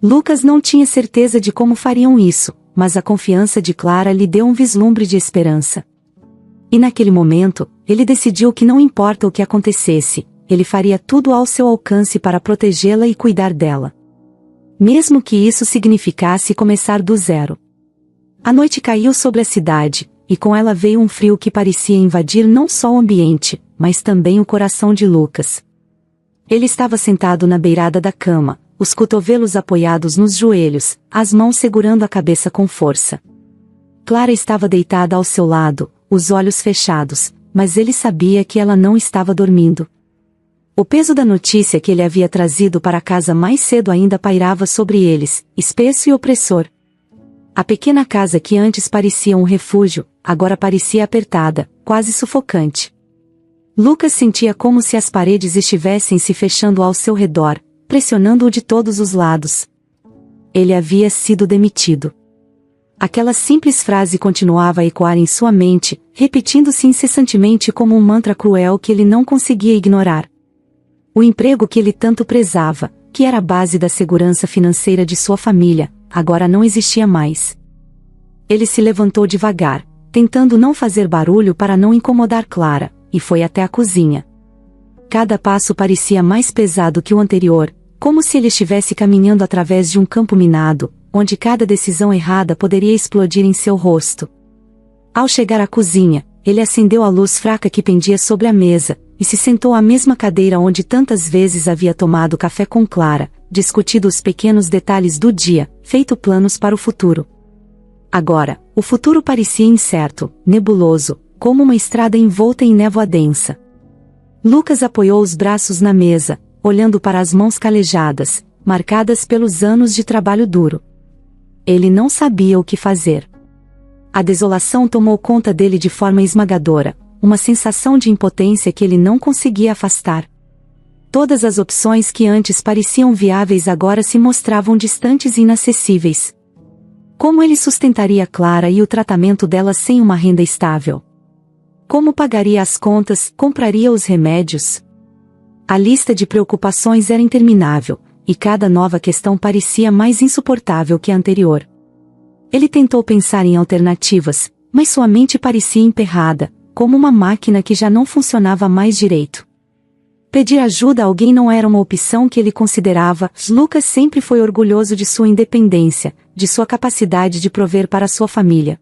Lucas não tinha certeza de como fariam isso, mas a confiança de Clara lhe deu um vislumbre de esperança. E naquele momento, ele decidiu que não importa o que acontecesse, ele faria tudo ao seu alcance para protegê-la e cuidar dela. Mesmo que isso significasse começar do zero. A noite caiu sobre a cidade, e com ela veio um frio que parecia invadir não só o ambiente, mas também o coração de Lucas. Ele estava sentado na beirada da cama, os cotovelos apoiados nos joelhos, as mãos segurando a cabeça com força. Clara estava deitada ao seu lado, os olhos fechados, mas ele sabia que ela não estava dormindo. O peso da notícia que ele havia trazido para casa mais cedo ainda pairava sobre eles, espesso e opressor. A pequena casa que antes parecia um refúgio, agora parecia apertada, quase sufocante. Lucas sentia como se as paredes estivessem se fechando ao seu redor, pressionando-o de todos os lados. Ele havia sido demitido. Aquela simples frase continuava a ecoar em sua mente, repetindo-se incessantemente como um mantra cruel que ele não conseguia ignorar. O emprego que ele tanto prezava, que era a base da segurança financeira de sua família, agora não existia mais. Ele se levantou devagar, tentando não fazer barulho para não incomodar Clara, e foi até a cozinha. Cada passo parecia mais pesado que o anterior, como se ele estivesse caminhando através de um campo minado, onde cada decisão errada poderia explodir em seu rosto. Ao chegar à cozinha, ele acendeu a luz fraca que pendia sobre a mesa, e se sentou à mesma cadeira onde tantas vezes havia tomado café com Clara, discutido os pequenos detalhes do dia, feito planos para o futuro. Agora, o futuro parecia incerto, nebuloso, como uma estrada envolta em névoa densa. Lucas apoiou os braços na mesa, olhando para as mãos calejadas, marcadas pelos anos de trabalho duro. Ele não sabia o que fazer. A desolação tomou conta dele de forma esmagadora, uma sensação de impotência que ele não conseguia afastar. Todas as opções que antes pareciam viáveis agora se mostravam distantes e inacessíveis. Como ele sustentaria Clara e o tratamento dela sem uma renda estável? Como pagaria as contas, compraria os remédios? A lista de preocupações era interminável, e cada nova questão parecia mais insuportável que a anterior. Ele tentou pensar em alternativas, mas sua mente parecia emperrada, como uma máquina que já não funcionava mais direito. Pedir ajuda a alguém não era uma opção que ele considerava. Lucas sempre foi orgulhoso de sua independência, de sua capacidade de prover para sua família.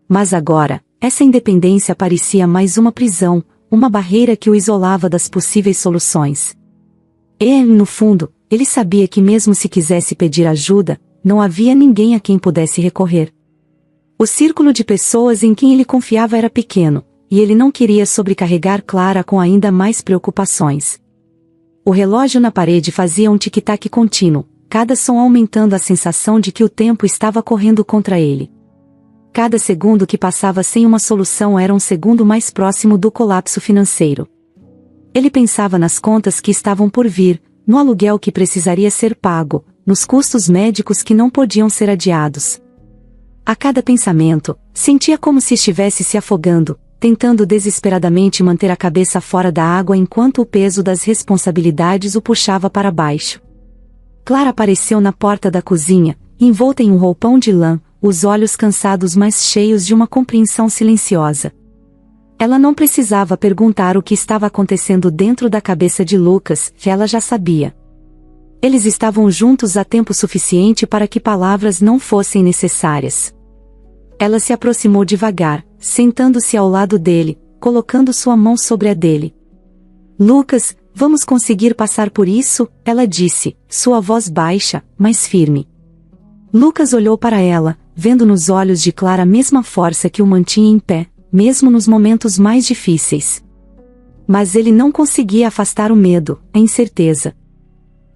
Mas agora, essa independência parecia mais uma prisão, uma barreira que o isolava das possíveis soluções. E, no fundo, ele sabia que mesmo se quisesse pedir ajuda, não havia ninguém a quem pudesse recorrer. O círculo de pessoas em quem ele confiava era pequeno, e ele não queria sobrecarregar Clara com ainda mais preocupações. O relógio na parede fazia um tic-tac contínuo, cada som aumentando a sensação de que o tempo estava correndo contra ele. Cada segundo que passava sem uma solução era um segundo mais próximo do colapso financeiro. Ele pensava nas contas que estavam por vir, no aluguel que precisaria ser pago, nos custos médicos que não podiam ser adiados. A cada pensamento, sentia como se estivesse se afogando, tentando desesperadamente manter a cabeça fora da água enquanto o peso das responsabilidades o puxava para baixo. Clara apareceu na porta da cozinha, envolta em um roupão de lã, os olhos cansados mas cheios de uma compreensão silenciosa. Ela não precisava perguntar o que estava acontecendo dentro da cabeça de Lucas, que ela já sabia. Eles estavam juntos há tempo suficiente para que palavras não fossem necessárias. Ela se aproximou devagar, sentando-se ao lado dele, colocando sua mão sobre a dele. Lucas, vamos conseguir passar por isso, ela disse, sua voz baixa, mas firme. Lucas olhou para ela, vendo nos olhos de Clara a mesma força que o mantinha em pé, mesmo nos momentos mais difíceis. Mas ele não conseguia afastar o medo, a incerteza.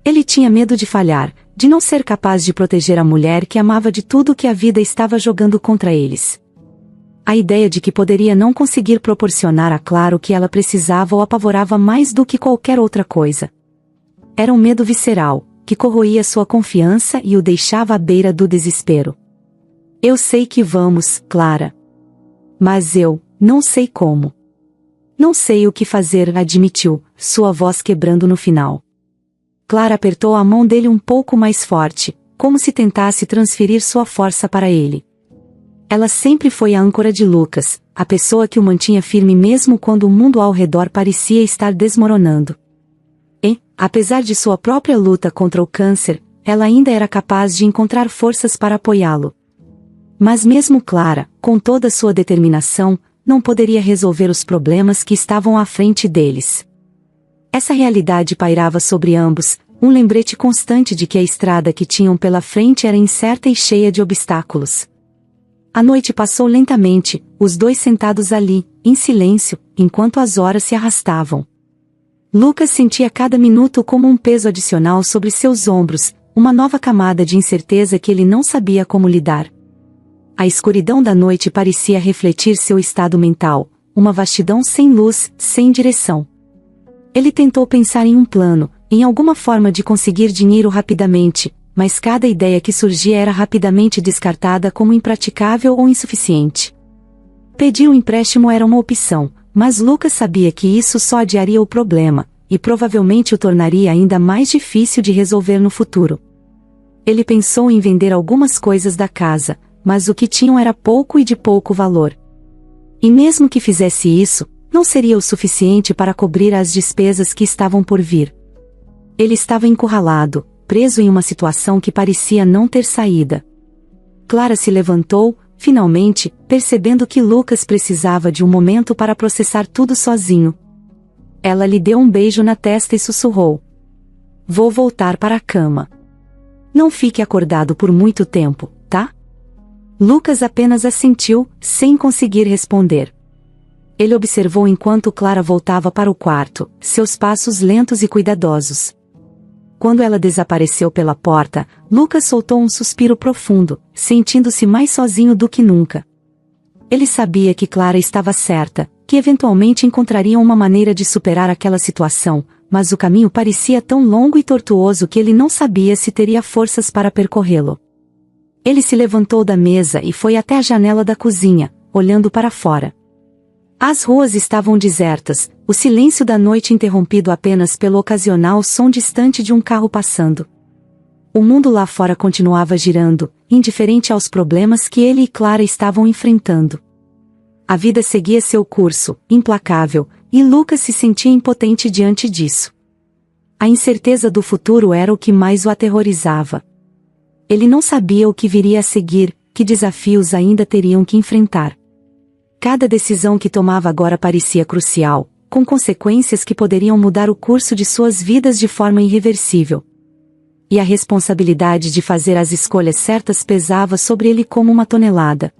Ele tinha medo de falhar, de não ser capaz de proteger a mulher que amava de tudo que a vida estava jogando contra eles. A ideia de que poderia não conseguir proporcionar a Clara o que ela precisava o apavorava mais do que qualquer outra coisa. Era um medo visceral, que corroía sua confiança e o deixava à beira do desespero. Eu sei que vamos, Clara. Mas eu não sei como. Não sei o que fazer, admitiu, sua voz quebrando no final. Clara apertou a mão dele um pouco mais forte, como se tentasse transferir sua força para ele. Ela sempre foi a âncora de Lucas, a pessoa que o mantinha firme mesmo quando o mundo ao redor parecia estar desmoronando. E, apesar de sua própria luta contra o câncer, ela ainda era capaz de encontrar forças para apoiá-lo. Mas mesmo Clara, com toda sua determinação, não poderia resolver os problemas que estavam à frente deles. Essa realidade pairava sobre ambos, um lembrete constante de que a estrada que tinham pela frente era incerta e cheia de obstáculos. A noite passou lentamente, os dois sentados ali, em silêncio, enquanto as horas se arrastavam. Lucas sentia cada minuto como um peso adicional sobre seus ombros, uma nova camada de incerteza que ele não sabia como lidar. A escuridão da noite parecia refletir seu estado mental, uma vastidão sem luz, sem direção. Ele tentou pensar em um plano, em alguma forma de conseguir dinheiro rapidamente, mas cada ideia que surgia era rapidamente descartada como impraticável ou insuficiente. Pedir um empréstimo era uma opção, mas Lucas sabia que isso só adiaria o problema, e provavelmente o tornaria ainda mais difícil de resolver no futuro. Ele pensou em vender algumas coisas da casa, mas o que tinham era pouco e de pouco valor. E mesmo que fizesse isso, não seria o suficiente para cobrir as despesas que estavam por vir. Ele estava encurralado, preso em uma situação que parecia não ter saída. Clara se levantou, finalmente, percebendo que Lucas precisava de um momento para processar tudo sozinho. Ela lhe deu um beijo na testa e sussurrou: "Vou voltar para a cama. Não fique acordado por muito tempo, tá?" Lucas apenas assentiu, sem conseguir responder. Ele observou enquanto Clara voltava para o quarto, seus passos lentos e cuidadosos. Quando ela desapareceu pela porta, Lucas soltou um suspiro profundo, sentindo-se mais sozinho do que nunca. Ele sabia que Clara estava certa, que eventualmente encontrariam uma maneira de superar aquela situação, mas o caminho parecia tão longo e tortuoso que ele não sabia se teria forças para percorrê-lo. Ele se levantou da mesa e foi até a janela da cozinha, olhando para fora. As ruas estavam desertas, o silêncio da noite interrompido apenas pelo ocasional som distante de um carro passando. O mundo lá fora continuava girando, indiferente aos problemas que ele e Clara estavam enfrentando. A vida seguia seu curso, implacável, e Lucas se sentia impotente diante disso. A incerteza do futuro era o que mais o aterrorizava. Ele não sabia o que viria a seguir, que desafios ainda teriam que enfrentar. Cada decisão que tomava agora parecia crucial, com consequências que poderiam mudar o curso de suas vidas de forma irreversível. e a responsabilidade de fazer as escolhas certas pesava sobre ele como uma tonelada.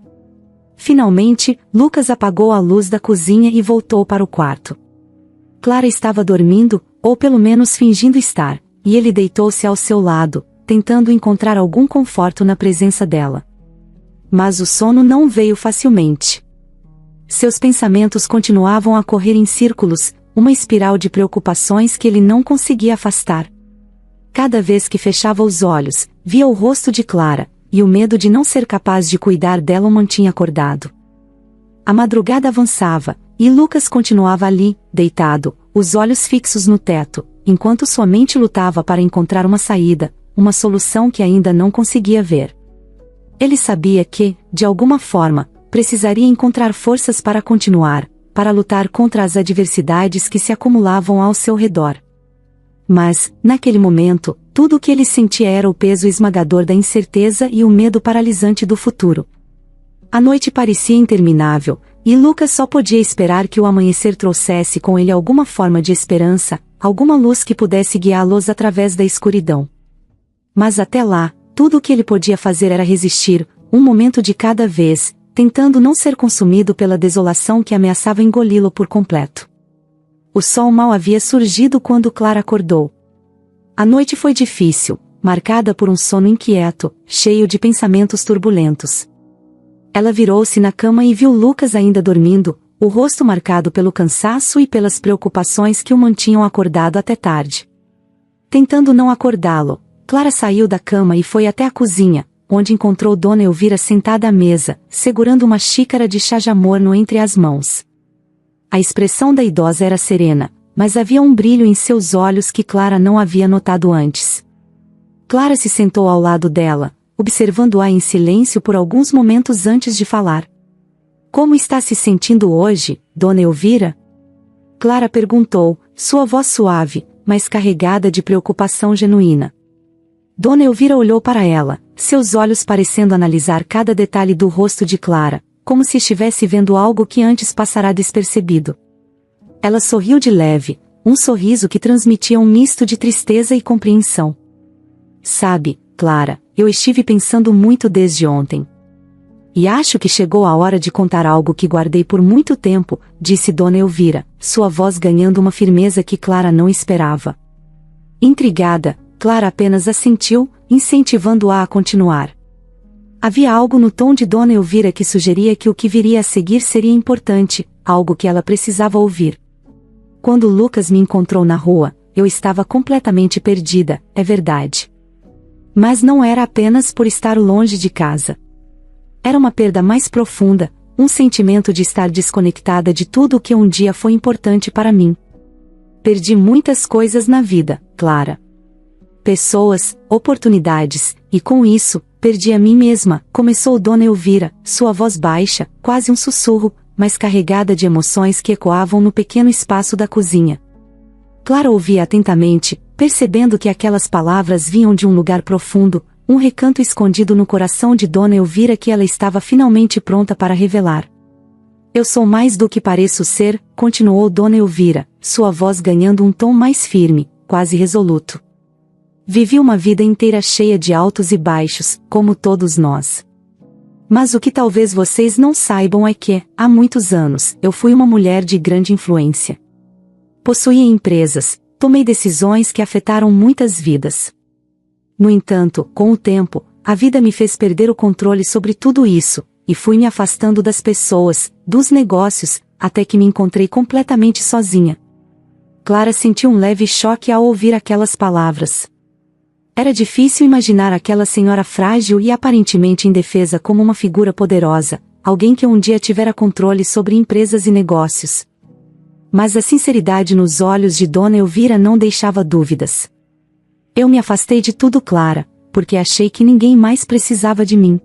Finalmente, Lucas apagou a luz da cozinha e voltou para o quarto. Clara estava dormindo, ou pelo menos fingindo estar, e ele deitou-se ao seu lado, tentando encontrar algum conforto na presença dela. Mas o sono não veio facilmente. Seus pensamentos continuavam a correr em círculos, uma espiral de preocupações que ele não conseguia afastar. Cada vez que fechava os olhos, via o rosto de Clara, e o medo de não ser capaz de cuidar dela o mantinha acordado. A madrugada avançava, e Lucas continuava ali, deitado, os olhos fixos no teto, enquanto sua mente lutava para encontrar uma saída, uma solução que ainda não conseguia ver. Ele sabia que, de alguma forma, precisaria encontrar forças para continuar, para lutar contra as adversidades que se acumulavam ao seu redor. Mas, naquele momento, tudo o que ele sentia era o peso esmagador da incerteza e o medo paralisante do futuro. A noite parecia interminável, e Lucas só podia esperar que o amanhecer trouxesse com ele alguma forma de esperança, alguma luz que pudesse guiá-los através da escuridão. Mas até lá, tudo o que ele podia fazer era resistir, um momento de cada vez, tentando não ser consumido pela desolação que ameaçava engoli-lo por completo. O sol mal havia surgido quando Clara acordou. A noite foi difícil, marcada por um sono inquieto, cheio de pensamentos turbulentos. Ela virou-se na cama e viu Lucas ainda dormindo, o rosto marcado pelo cansaço e pelas preocupações que o mantinham acordado até tarde. Tentando não acordá-lo, Clara saiu da cama e foi até a cozinha, onde encontrou Dona Elvira sentada à mesa, segurando uma xícara de chá já morno entre as mãos. A expressão da idosa era serena, mas havia um brilho em seus olhos que Clara não havia notado antes. Clara se sentou ao lado dela, observando-a em silêncio por alguns momentos antes de falar. Como está se sentindo hoje, Dona Elvira? Clara perguntou, sua voz suave, mas carregada de preocupação genuína. Dona Elvira olhou para ela, seus olhos parecendo analisar cada detalhe do rosto de Clara, como se estivesse vendo algo que antes passara despercebido. Ela sorriu de leve, um sorriso que transmitia um misto de tristeza e compreensão. Sabe, Clara, eu estive pensando muito desde ontem. E acho que chegou a hora de contar algo que guardei por muito tempo, disse Dona Elvira, sua voz ganhando uma firmeza que Clara não esperava. Intrigada, Clara apenas assentiu, incentivando-a a continuar. Havia algo no tom de Dona Elvira que sugeria que o que viria a seguir seria importante, algo que ela precisava ouvir. Quando Lucas me encontrou na rua, eu estava completamente perdida, é verdade. Mas não era apenas por estar longe de casa. Era uma perda mais profunda, um sentimento de estar desconectada de tudo o que um dia foi importante para mim. Perdi muitas coisas na vida, Clara. Pessoas, oportunidades, e com isso, perdi a mim mesma, começou Dona Elvira, sua voz baixa, quase um sussurro, mas carregada de emoções que ecoavam no pequeno espaço da cozinha. Clara ouvia atentamente, percebendo que aquelas palavras vinham de um lugar profundo, um recanto escondido no coração de Dona Elvira que ela estava finalmente pronta para revelar. Eu sou mais do que pareço ser, continuou Dona Elvira, sua voz ganhando um tom mais firme, quase resoluto. Vivi uma vida inteira cheia de altos e baixos, como todos nós. Mas o que talvez vocês não saibam é que, há muitos anos, eu fui uma mulher de grande influência. Possuía empresas, tomei decisões que afetaram muitas vidas. No entanto, com o tempo, a vida me fez perder o controle sobre tudo isso, e fui me afastando das pessoas, dos negócios, até que me encontrei completamente sozinha. Clara sentiu um leve choque ao ouvir aquelas palavras. Era difícil imaginar aquela senhora frágil e aparentemente indefesa como uma figura poderosa, alguém que um dia tivera controle sobre empresas e negócios. Mas a sinceridade nos olhos de Dona Elvira não deixava dúvidas. Eu me afastei de tudo, Clara, porque achei que ninguém mais precisava de mim.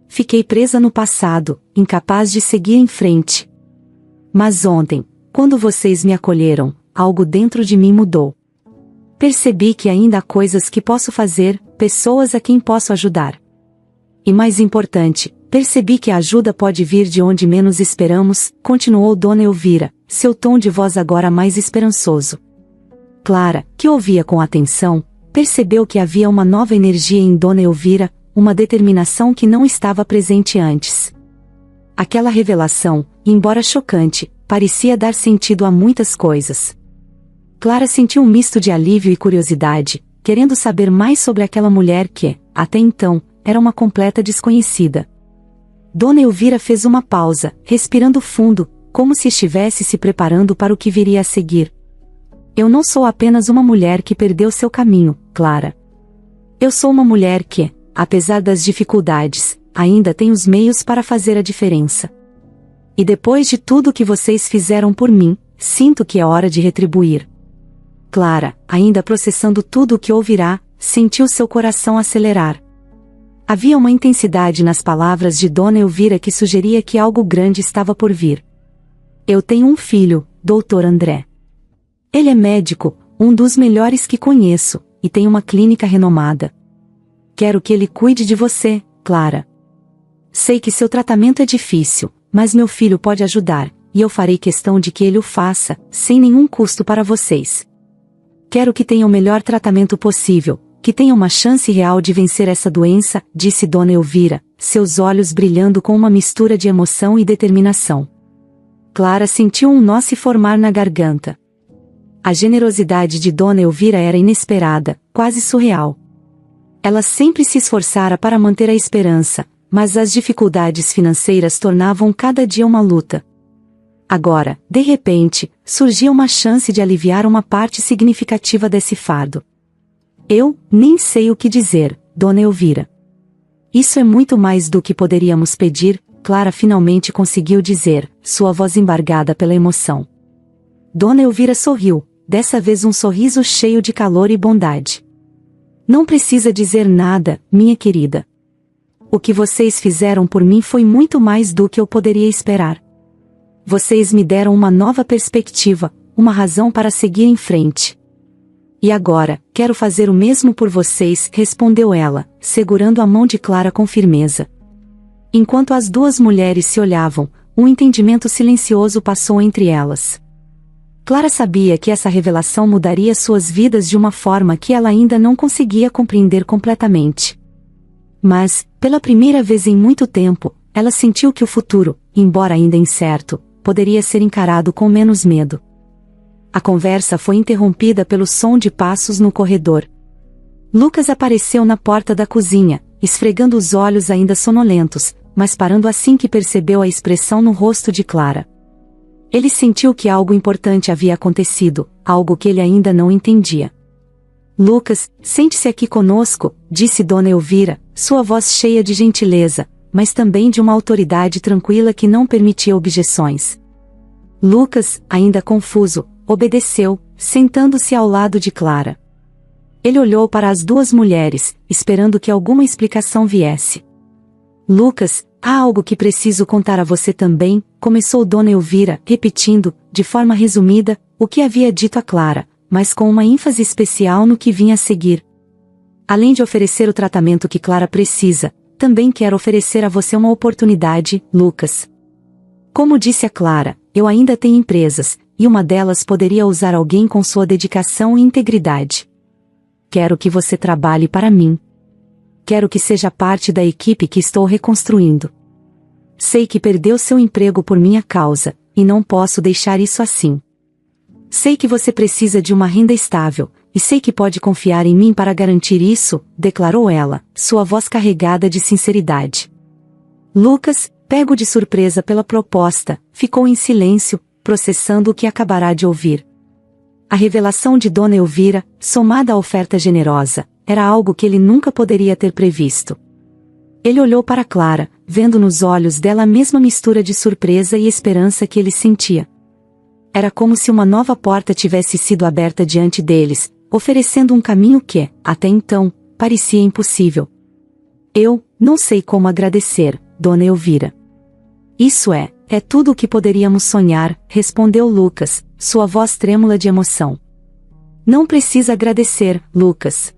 Fiquei presa no passado, incapaz de seguir em frente. Mas ontem, quando vocês me acolheram, algo dentro de mim mudou. Percebi que ainda há coisas que posso fazer, pessoas a quem posso ajudar. E mais importante, percebi que a ajuda pode vir de onde menos esperamos, continuou Dona Elvira, seu tom de voz agora mais esperançoso. Clara, que ouvia com atenção, percebeu que havia uma nova energia em Dona Elvira, uma determinação que não estava presente antes. Aquela revelação, embora chocante, parecia dar sentido a muitas coisas. Clara sentiu um misto de alívio e curiosidade, querendo saber mais sobre aquela mulher que, até então, era uma completa desconhecida. Dona Elvira fez uma pausa, respirando fundo, como se estivesse se preparando para o que viria a seguir. Eu não sou apenas uma mulher que perdeu seu caminho, Clara. Eu sou uma mulher que, apesar das dificuldades, ainda tem os meios para fazer a diferença. E depois de tudo que vocês fizeram por mim, sinto que é hora de retribuir. Clara, ainda processando tudo o que ouvirá, sentiu seu coração acelerar. Havia uma intensidade nas palavras de Dona Elvira que sugeria que algo grande estava por vir. Eu tenho um filho, Dr. André. Ele é médico, um dos melhores que conheço, e tem uma clínica renomada. Quero que ele cuide de você, Clara. Sei que seu tratamento é difícil, mas meu filho pode ajudar, e eu farei questão de que ele o faça, sem nenhum custo para vocês. Quero que tenha o melhor tratamento possível, que tenha uma chance real de vencer essa doença, disse Dona Elvira, seus olhos brilhando com uma mistura de emoção e determinação. Clara sentiu um nó se formar na garganta. A generosidade de Dona Elvira era inesperada, quase surreal. Ela sempre se esforçara para manter a esperança, mas as dificuldades financeiras tornavam cada dia uma luta. Agora, de repente, surgia uma chance de aliviar uma parte significativa desse fardo. Eu nem sei o que dizer, Dona Elvira. Isso é muito mais do que poderíamos pedir, Clara finalmente conseguiu dizer, sua voz embargada pela emoção. Dona Elvira sorriu, dessa vez um sorriso cheio de calor e bondade. Não precisa dizer nada, minha querida. O que vocês fizeram por mim foi muito mais do que eu poderia esperar. Vocês me deram uma nova perspectiva, uma razão para seguir em frente. E agora, quero fazer o mesmo por vocês, respondeu ela, segurando a mão de Clara com firmeza. Enquanto as duas mulheres se olhavam, um entendimento silencioso passou entre elas. Clara sabia que essa revelação mudaria suas vidas de uma forma que ela ainda não conseguia compreender completamente. Mas, pela primeira vez em muito tempo, ela sentiu que o futuro, embora ainda incerto, poderia ser encarado com menos medo. A conversa foi interrompida pelo som de passos no corredor. Lucas apareceu na porta da cozinha, esfregando os olhos ainda sonolentos, mas parando assim que percebeu a expressão no rosto de Clara. Ele sentiu que algo importante havia acontecido, algo que ele ainda não entendia. Lucas, sente-se aqui conosco, disse Dona Elvira, sua voz cheia de gentileza, mas também de uma autoridade tranquila que não permitia objeções. Lucas, ainda confuso, obedeceu, sentando-se ao lado de Clara. Ele olhou para as duas mulheres, esperando que alguma explicação viesse. Lucas, há algo que preciso contar a você também, começou Dona Elvira, repetindo, de forma resumida, o que havia dito a Clara, mas com uma ênfase especial no que vinha a seguir. Além de oferecer o tratamento que Clara precisa, também quero oferecer a você uma oportunidade, Lucas. Como disse a Clara, eu ainda tenho empresas, e uma delas poderia usar alguém com sua dedicação e integridade. Quero que você trabalhe para mim. Quero que seja parte da equipe que estou reconstruindo. Sei que perdeu seu emprego por minha causa, e não posso deixar isso assim. Sei que você precisa de uma renda estável, e sei que pode confiar em mim para garantir isso, declarou ela, sua voz carregada de sinceridade. Lucas, pego de surpresa pela proposta, ficou em silêncio, processando o que acabará de ouvir. A revelação de Dona Elvira, somada à oferta generosa, era algo que ele nunca poderia ter previsto. Ele olhou para Clara, vendo nos olhos dela a mesma mistura de surpresa e esperança que ele sentia. Era como se uma nova porta tivesse sido aberta diante deles, oferecendo um caminho que, até então, parecia impossível. Eu não sei como agradecer, Dona Elvira. Isso é tudo o que poderíamos sonhar, respondeu Lucas, sua voz trêmula de emoção. Não precisa agradecer, Lucas.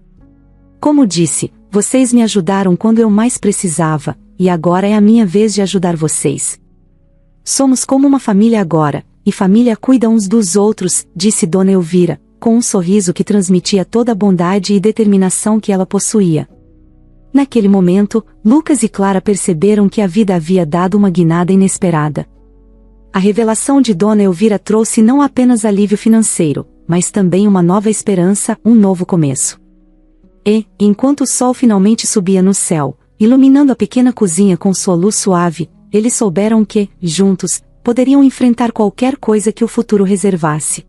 Como disse, vocês me ajudaram quando eu mais precisava, e agora é a minha vez de ajudar vocês. Somos como uma família agora, e família cuida uns dos outros, disse Dona Elvira, com um sorriso que transmitia toda a bondade e determinação que ela possuía. Naquele momento, Lucas e Clara perceberam que a vida havia dado uma guinada inesperada. A revelação de Dona Elvira trouxe não apenas alívio financeiro, mas também uma nova esperança, um novo começo. E, enquanto o sol finalmente subia no céu, iluminando a pequena cozinha com sua luz suave, eles souberam que, juntos, poderiam enfrentar qualquer coisa que o futuro reservasse.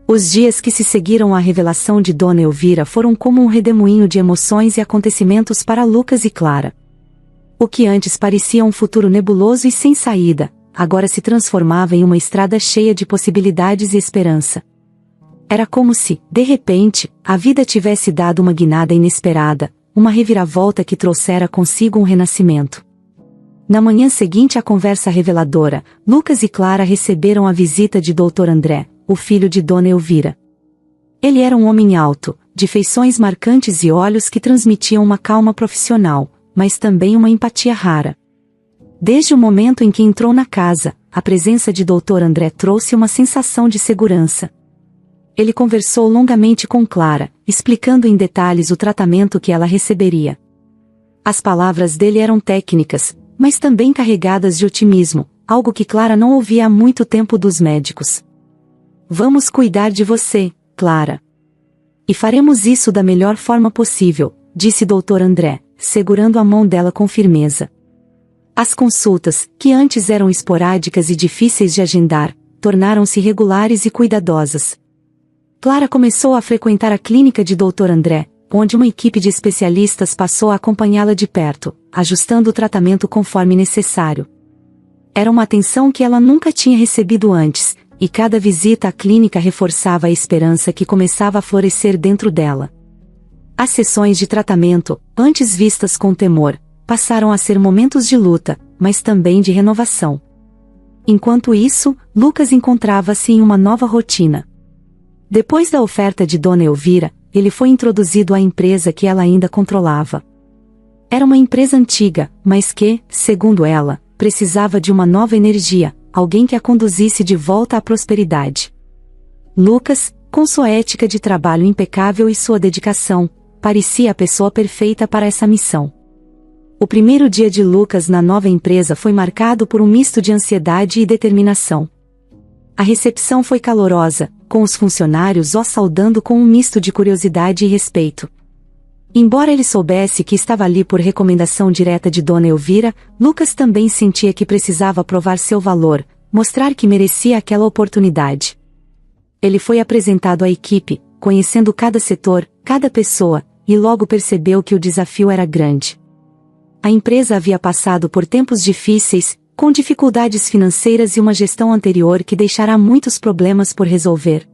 Os dias que se seguiram à revelação de Dona Elvira foram como um redemoinho de emoções e acontecimentos para Lucas e Clara. O que antes parecia um futuro nebuloso e sem saída, agora se transformava em uma estrada cheia de possibilidades e esperança. Era como se, de repente, a vida tivesse dado uma guinada inesperada, uma reviravolta que trouxera consigo um renascimento. Na manhã seguinte à conversa reveladora, Lucas e Clara receberam a visita de Dr. André, o filho de Dona Elvira. Ele era um homem alto, de feições marcantes e olhos que transmitiam uma calma profissional, mas também uma empatia rara. Desde o momento em que entrou na casa, a presença de Dr. André trouxe uma sensação de segurança. Ele conversou longamente com Clara, explicando em detalhes o tratamento que ela receberia. As palavras dele eram técnicas, mas também carregadas de otimismo, algo que Clara não ouvia há muito tempo dos médicos. Vamos cuidar de você, Clara. E faremos isso da melhor forma possível, disse Dr. André, segurando a mão dela com firmeza. As consultas, que antes eram esporádicas e difíceis de agendar, tornaram-se regulares e cuidadosas. Clara começou a frequentar a clínica de Dr. André, onde uma equipe de especialistas passou a acompanhá-la de perto, ajustando o tratamento conforme necessário. Era uma atenção que ela nunca tinha recebido antes, e cada visita à clínica reforçava a esperança que começava a florescer dentro dela. As sessões de tratamento, antes vistas com temor, passaram a ser momentos de luta, mas também de renovação. Enquanto isso, Lucas encontrava-se em uma nova rotina. Depois da oferta de Dona Elvira, ele foi introduzido à empresa que ela ainda controlava. Era uma empresa antiga, mas que, segundo ela, precisava de uma nova energia, alguém que a conduzisse de volta à prosperidade. Lucas, com sua ética de trabalho impecável e sua dedicação, parecia a pessoa perfeita para essa missão. O primeiro dia de Lucas na nova empresa foi marcado por um misto de ansiedade e determinação. A recepção foi calorosa, com os funcionários o saudando com um misto de curiosidade e respeito. Embora ele soubesse que estava ali por recomendação direta de Dona Elvira, Lucas também sentia que precisava provar seu valor, mostrar que merecia aquela oportunidade. Ele foi apresentado à equipe, conhecendo cada setor, cada pessoa, e logo percebeu que o desafio era grande. A empresa havia passado por tempos difíceis, com dificuldades financeiras e uma gestão anterior que deixará muitos problemas por resolver.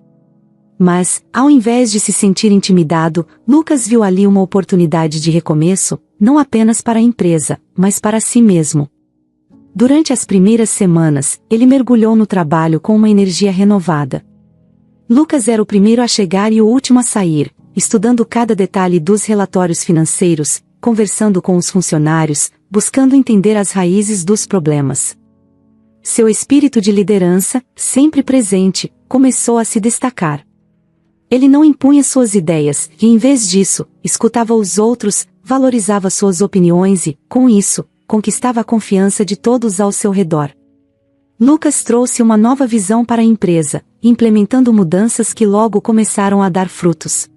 Mas, ao invés de se sentir intimidado, Lucas viu ali uma oportunidade de recomeço, não apenas para a empresa, mas para si mesmo. Durante as primeiras semanas, ele mergulhou no trabalho com uma energia renovada. Lucas era o primeiro a chegar e o último a sair, estudando cada detalhe dos relatórios financeiros, conversando com os funcionários, buscando entender as raízes dos problemas. Seu espírito de liderança, sempre presente, começou a se destacar. Ele não impunha suas ideias, e em vez disso, escutava os outros, valorizava suas opiniões e, com isso, conquistava a confiança de todos ao seu redor. Lucas trouxe uma nova visão para a empresa, implementando mudanças que logo começaram a dar frutos.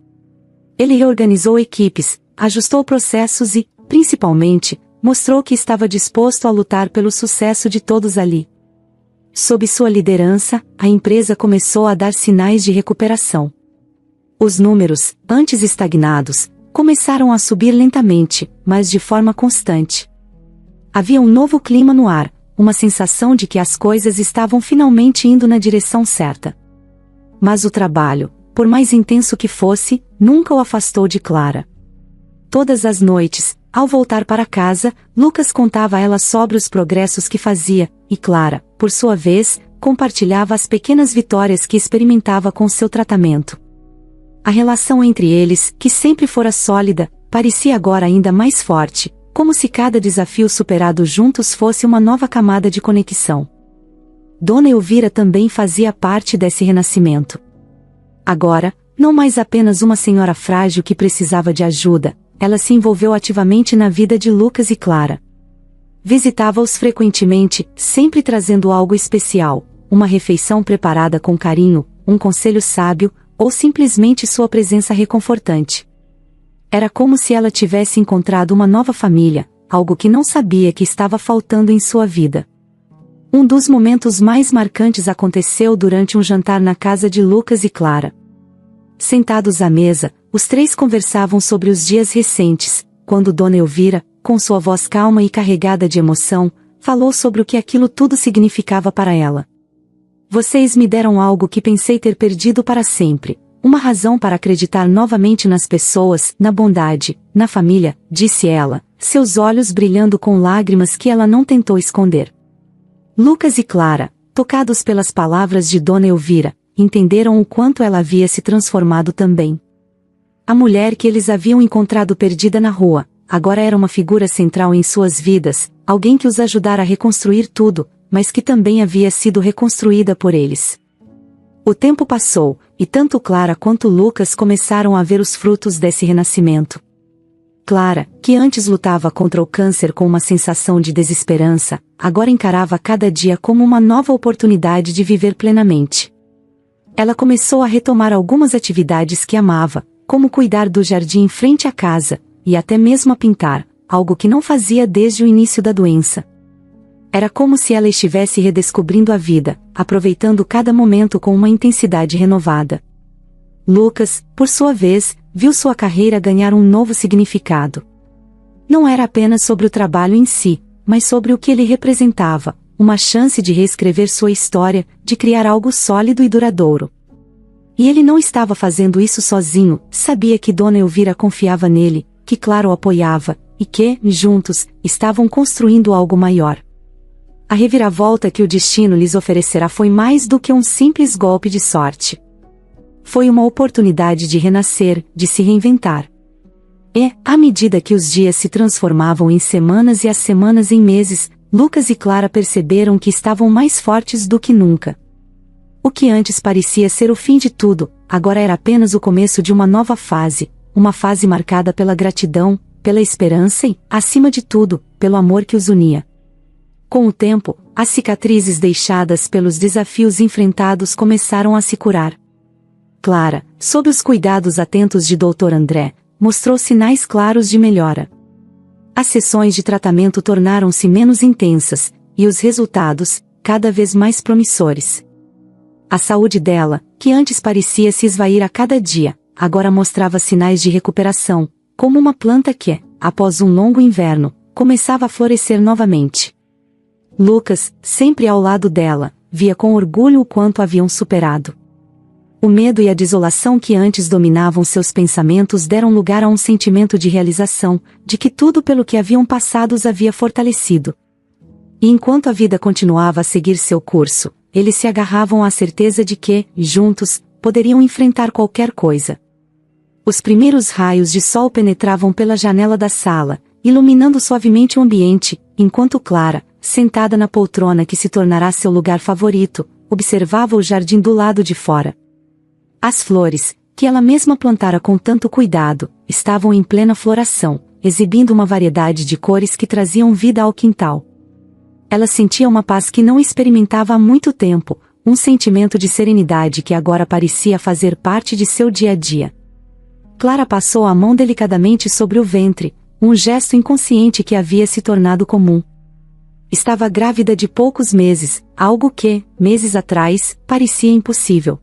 Ele reorganizou equipes, ajustou processos e, principalmente, mostrou que estava disposto a lutar pelo sucesso de todos ali. Sob sua liderança, a empresa começou a dar sinais de recuperação. Os números, antes estagnados, começaram a subir lentamente, mas de forma constante. Havia um novo clima no ar, uma sensação de que as coisas estavam finalmente indo na direção certa. Mas o trabalho, por mais intenso que fosse, nunca o afastou de Clara. Todas as noites, ao voltar para casa, Lucas contava a ela sobre os progressos que fazia, e Clara, por sua vez, compartilhava as pequenas vitórias que experimentava com seu tratamento. A relação entre eles, que sempre fora sólida, parecia agora ainda mais forte, como se cada desafio superado juntos fosse uma nova camada de conexão. Dona Elvira também fazia parte desse renascimento. Agora, não mais apenas uma senhora frágil que precisava de ajuda, ela se envolveu ativamente na vida de Lucas e Clara. Visitava-os frequentemente, sempre trazendo algo especial, uma refeição preparada com carinho, um conselho sábio, ou simplesmente sua presença reconfortante. Era como se ela tivesse encontrado uma nova família, algo que não sabia que estava faltando em sua vida. Um dos momentos mais marcantes aconteceu durante um jantar na casa de Lucas e Clara. Sentados à mesa, os três conversavam sobre os dias recentes, quando Dona Elvira, com sua voz calma e carregada de emoção, falou sobre o que aquilo tudo significava para ela. Vocês me deram algo que pensei ter perdido para sempre, uma razão para acreditar novamente nas pessoas, na bondade, na família, disse ela, seus olhos brilhando com lágrimas que ela não tentou esconder. Lucas e Clara, tocados pelas palavras de Dona Elvira, entenderam o quanto ela havia se transformado também. A mulher que eles haviam encontrado perdida na rua, agora era uma figura central em suas vidas, alguém que os ajudara a reconstruir tudo, mas que também havia sido reconstruída por eles. O tempo passou, e tanto Clara quanto Lucas começaram a ver os frutos desse renascimento. Clara, que antes lutava contra o câncer com uma sensação de desesperança, agora encarava cada dia como uma nova oportunidade de viver plenamente. Ela começou a retomar algumas atividades que amava, como cuidar do jardim em frente à casa, e até mesmo a pintar, algo que não fazia desde o início da doença. Era como se ela estivesse redescobrindo a vida, aproveitando cada momento com uma intensidade renovada. Lucas, por sua vez, viu sua carreira ganhar um novo significado. Não era apenas sobre o trabalho em si, mas sobre o que ele representava, uma chance de reescrever sua história, de criar algo sólido e duradouro. E ele não estava fazendo isso sozinho, sabia que Dona Elvira confiava nele, que Clara o apoiava, e que, juntos, estavam construindo algo maior. A reviravolta que o destino lhes oferecerá foi mais do que um simples golpe de sorte. Foi uma oportunidade de renascer, de se reinventar. E, à medida que os dias se transformavam em semanas e as semanas em meses, Lucas e Clara perceberam que estavam mais fortes do que nunca. O que antes parecia ser o fim de tudo, agora era apenas o começo de uma nova fase, uma fase marcada pela gratidão, pela esperança e, acima de tudo, pelo amor que os unia. Com o tempo, as cicatrizes deixadas pelos desafios enfrentados começaram a se curar. Clara, sob os cuidados atentos de Dr. André, mostrou sinais claros de melhora. As sessões de tratamento tornaram-se menos intensas, e os resultados, cada vez mais promissores. A saúde dela, que antes parecia se esvair a cada dia, agora mostrava sinais de recuperação, como uma planta que, após um longo inverno, começava a florescer novamente. Lucas, sempre ao lado dela, via com orgulho o quanto haviam superado. O medo e a desolação que antes dominavam seus pensamentos deram lugar a um sentimento de realização, de que tudo pelo que haviam passado os havia fortalecido. E enquanto a vida continuava a seguir seu curso, eles se agarravam à certeza de que, juntos, poderiam enfrentar qualquer coisa. Os primeiros raios de sol penetravam pela janela da sala, iluminando suavemente o ambiente, enquanto Clara, sentada na poltrona que se tornará seu lugar favorito, observava o jardim do lado de fora. As flores, que ela mesma plantara com tanto cuidado, estavam em plena floração, exibindo uma variedade de cores que traziam vida ao quintal. Ela sentia uma paz que não experimentava há muito tempo, um sentimento de serenidade que agora parecia fazer parte de seu dia a dia. Clara passou a mão delicadamente sobre o ventre, um gesto inconsciente que havia se tornado comum. Estava grávida de poucos meses, algo que, meses atrás, parecia impossível.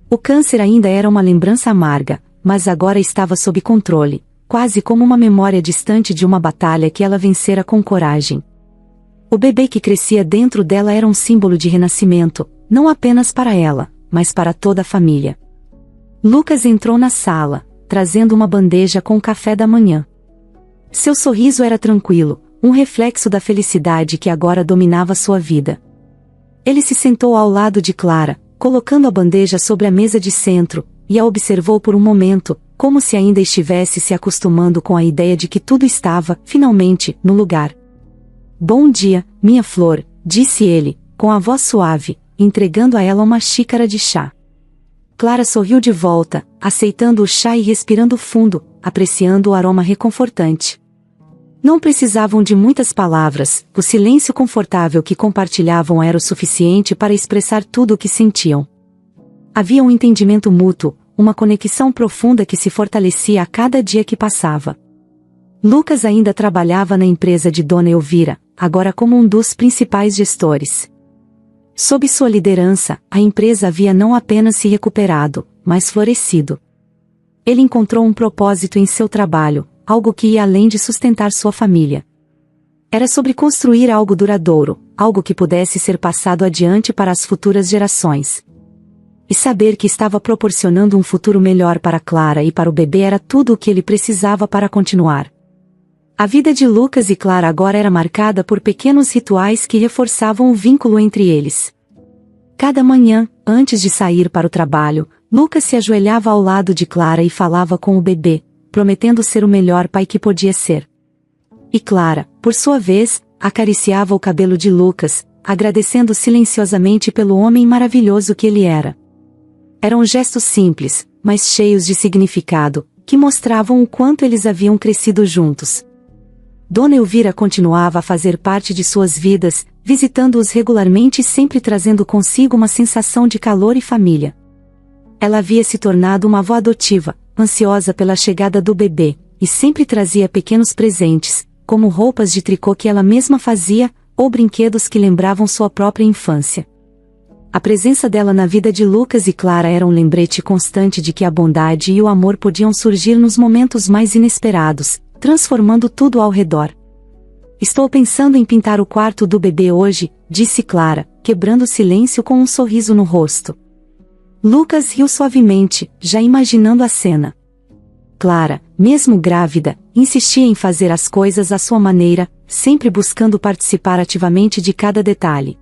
O câncer ainda era uma lembrança amarga, mas agora estava sob controle, quase como uma memória distante de uma batalha que ela vencera com coragem. O bebê que crescia dentro dela era um símbolo de renascimento, não apenas para ela, mas para toda a família. Lucas entrou na sala, trazendo uma bandeja com o café da manhã. Seu sorriso era tranquilo, um reflexo da felicidade que agora dominava sua vida. Ele se sentou ao lado de Clara, colocando a bandeja sobre a mesa de centro, e a observou por um momento, como se ainda estivesse se acostumando com a ideia de que tudo estava, finalmente, no lugar. "Bom dia, minha flor", disse ele, com a voz suave, entregando a ela uma xícara de chá. Clara sorriu de volta, aceitando o chá e respirando fundo, apreciando o aroma reconfortante. Não precisavam de muitas palavras, o silêncio confortável que compartilhavam era o suficiente para expressar tudo o que sentiam. Havia um entendimento mútuo, uma conexão profunda que se fortalecia a cada dia que passava. Lucas ainda trabalhava na empresa de Dona Elvira, agora como um dos principais gestores. Sob sua liderança, a empresa havia não apenas se recuperado, mas florescido. Ele encontrou um propósito em seu trabalho, algo que ia além de sustentar sua família. Era sobre construir algo duradouro, algo que pudesse ser passado adiante para as futuras gerações. E saber que estava proporcionando um futuro melhor para Clara e para o bebê era tudo o que ele precisava para continuar. A vida de Lucas e Clara agora era marcada por pequenos rituais que reforçavam o vínculo entre eles. Cada manhã, antes de sair para o trabalho, Lucas se ajoelhava ao lado de Clara e falava com o bebê, prometendo ser o melhor pai que podia ser. E Clara, por sua vez, acariciava o cabelo de Lucas, agradecendo silenciosamente pelo homem maravilhoso que ele era. Eram gestos simples, mas cheios de significado, que mostravam o quanto eles haviam crescido juntos. Dona Elvira continuava a fazer parte de suas vidas, visitando-os regularmente e sempre trazendo consigo uma sensação de calor e família. Ela havia se tornado uma avó adotiva, ansiosa pela chegada do bebê, e sempre trazia pequenos presentes, como roupas de tricô que ela mesma fazia, ou brinquedos que lembravam sua própria infância. A presença dela na vida de Lucas e Clara era um lembrete constante de que a bondade e o amor podiam surgir nos momentos mais inesperados, transformando tudo ao redor. Estou pensando em pintar o quarto do bebê hoje, disse Clara, quebrando o silêncio com um sorriso no rosto. Lucas riu suavemente, já imaginando a cena. Clara, mesmo grávida, insistia em fazer as coisas à sua maneira, sempre buscando participar ativamente de cada detalhe.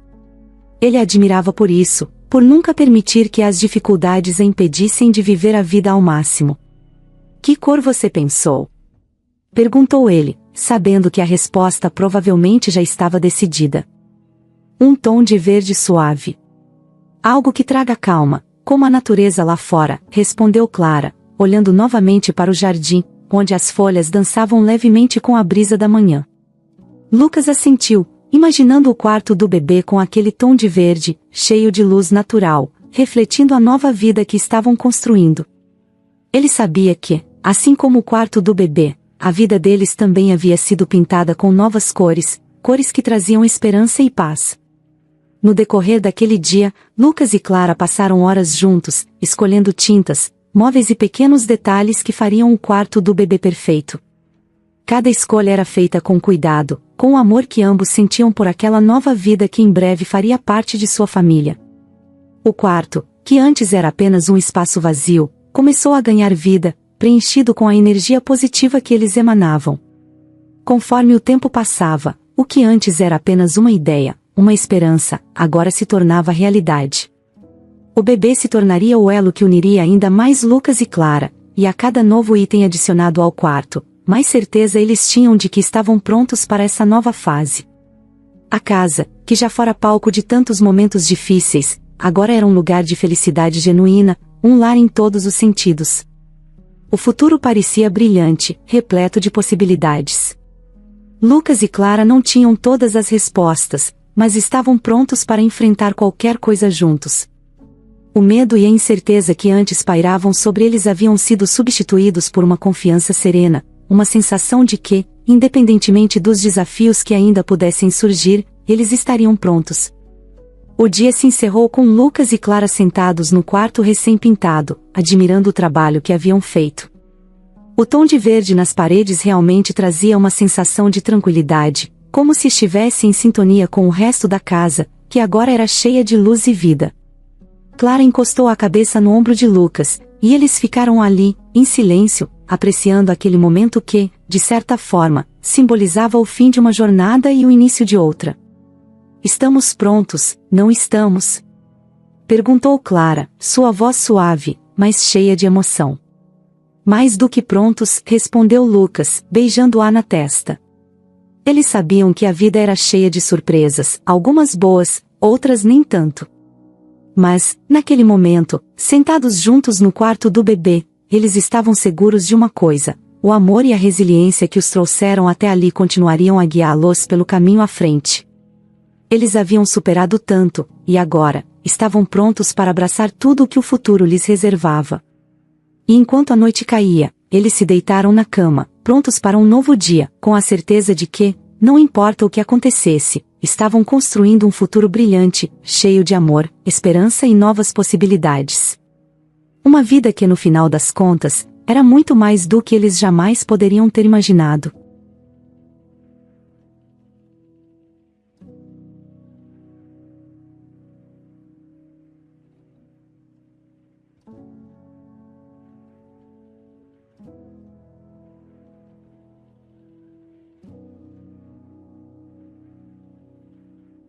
Ele a admirava por isso, por nunca permitir que as dificuldades a impedissem de viver a vida ao máximo. Que cor você pensou? Perguntou ele, sabendo que a resposta provavelmente já estava decidida. Um tom de verde suave. Algo que traga calma, como a natureza lá fora, respondeu Clara, olhando novamente para o jardim, onde as folhas dançavam levemente com a brisa da manhã. Lucas assentiu, imaginando o quarto do bebê com aquele tom de verde, cheio de luz natural, refletindo a nova vida que estavam construindo. Ele sabia que, assim como o quarto do bebê, a vida deles também havia sido pintada com novas cores, cores que traziam esperança e paz. No decorrer daquele dia, Lucas e Clara passaram horas juntos, escolhendo tintas, móveis e pequenos detalhes que fariam o quarto do bebê perfeito. Cada escolha era feita com cuidado, com o amor que ambos sentiam por aquela nova vida que em breve faria parte de sua família. O quarto, que antes era apenas um espaço vazio, começou a ganhar vida, preenchido com a energia positiva que eles emanavam. Conforme o tempo passava, o que antes era apenas uma ideia, uma esperança, agora se tornava realidade. O bebê se tornaria o elo que uniria ainda mais Lucas e Clara, e a cada novo item adicionado ao quarto, mais certeza eles tinham de que estavam prontos para essa nova fase. A casa, que já fora palco de tantos momentos difíceis, agora era um lugar de felicidade genuína, um lar em todos os sentidos. O futuro parecia brilhante, repleto de possibilidades. Lucas e Clara não tinham todas as respostas, mas estavam prontos para enfrentar qualquer coisa juntos. O medo e a incerteza que antes pairavam sobre eles haviam sido substituídos por uma confiança serena, uma sensação de que, independentemente dos desafios que ainda pudessem surgir, eles estariam prontos. O dia se encerrou com Lucas e Clara sentados no quarto recém-pintado, admirando o trabalho que haviam feito. O tom de verde nas paredes realmente trazia uma sensação de tranquilidade, como se estivesse em sintonia com o resto da casa, que agora era cheia de luz e vida. Clara encostou a cabeça no ombro de Lucas, e eles ficaram ali, em silêncio, apreciando aquele momento que, de certa forma, simbolizava o fim de uma jornada e o início de outra. Estamos prontos, não estamos? Perguntou Clara, sua voz suave, mas cheia de emoção. Mais do que prontos, respondeu Lucas, beijando-a na testa. Eles sabiam que a vida era cheia de surpresas, algumas boas, outras nem tanto. Mas, naquele momento, sentados juntos no quarto do bebê, eles estavam seguros de uma coisa: o amor e a resiliência que os trouxeram até ali continuariam a guiá-los pelo caminho à frente. Eles haviam superado tanto, e agora, estavam prontos para abraçar tudo o que o futuro lhes reservava. E enquanto a noite caía, eles se deitaram na cama, prontos para um novo dia, com a certeza de que, não importa o que acontecesse, estavam construindo um futuro brilhante, cheio de amor, esperança e novas possibilidades. Uma vida que no final das contas, era muito mais do que eles jamais poderiam ter imaginado.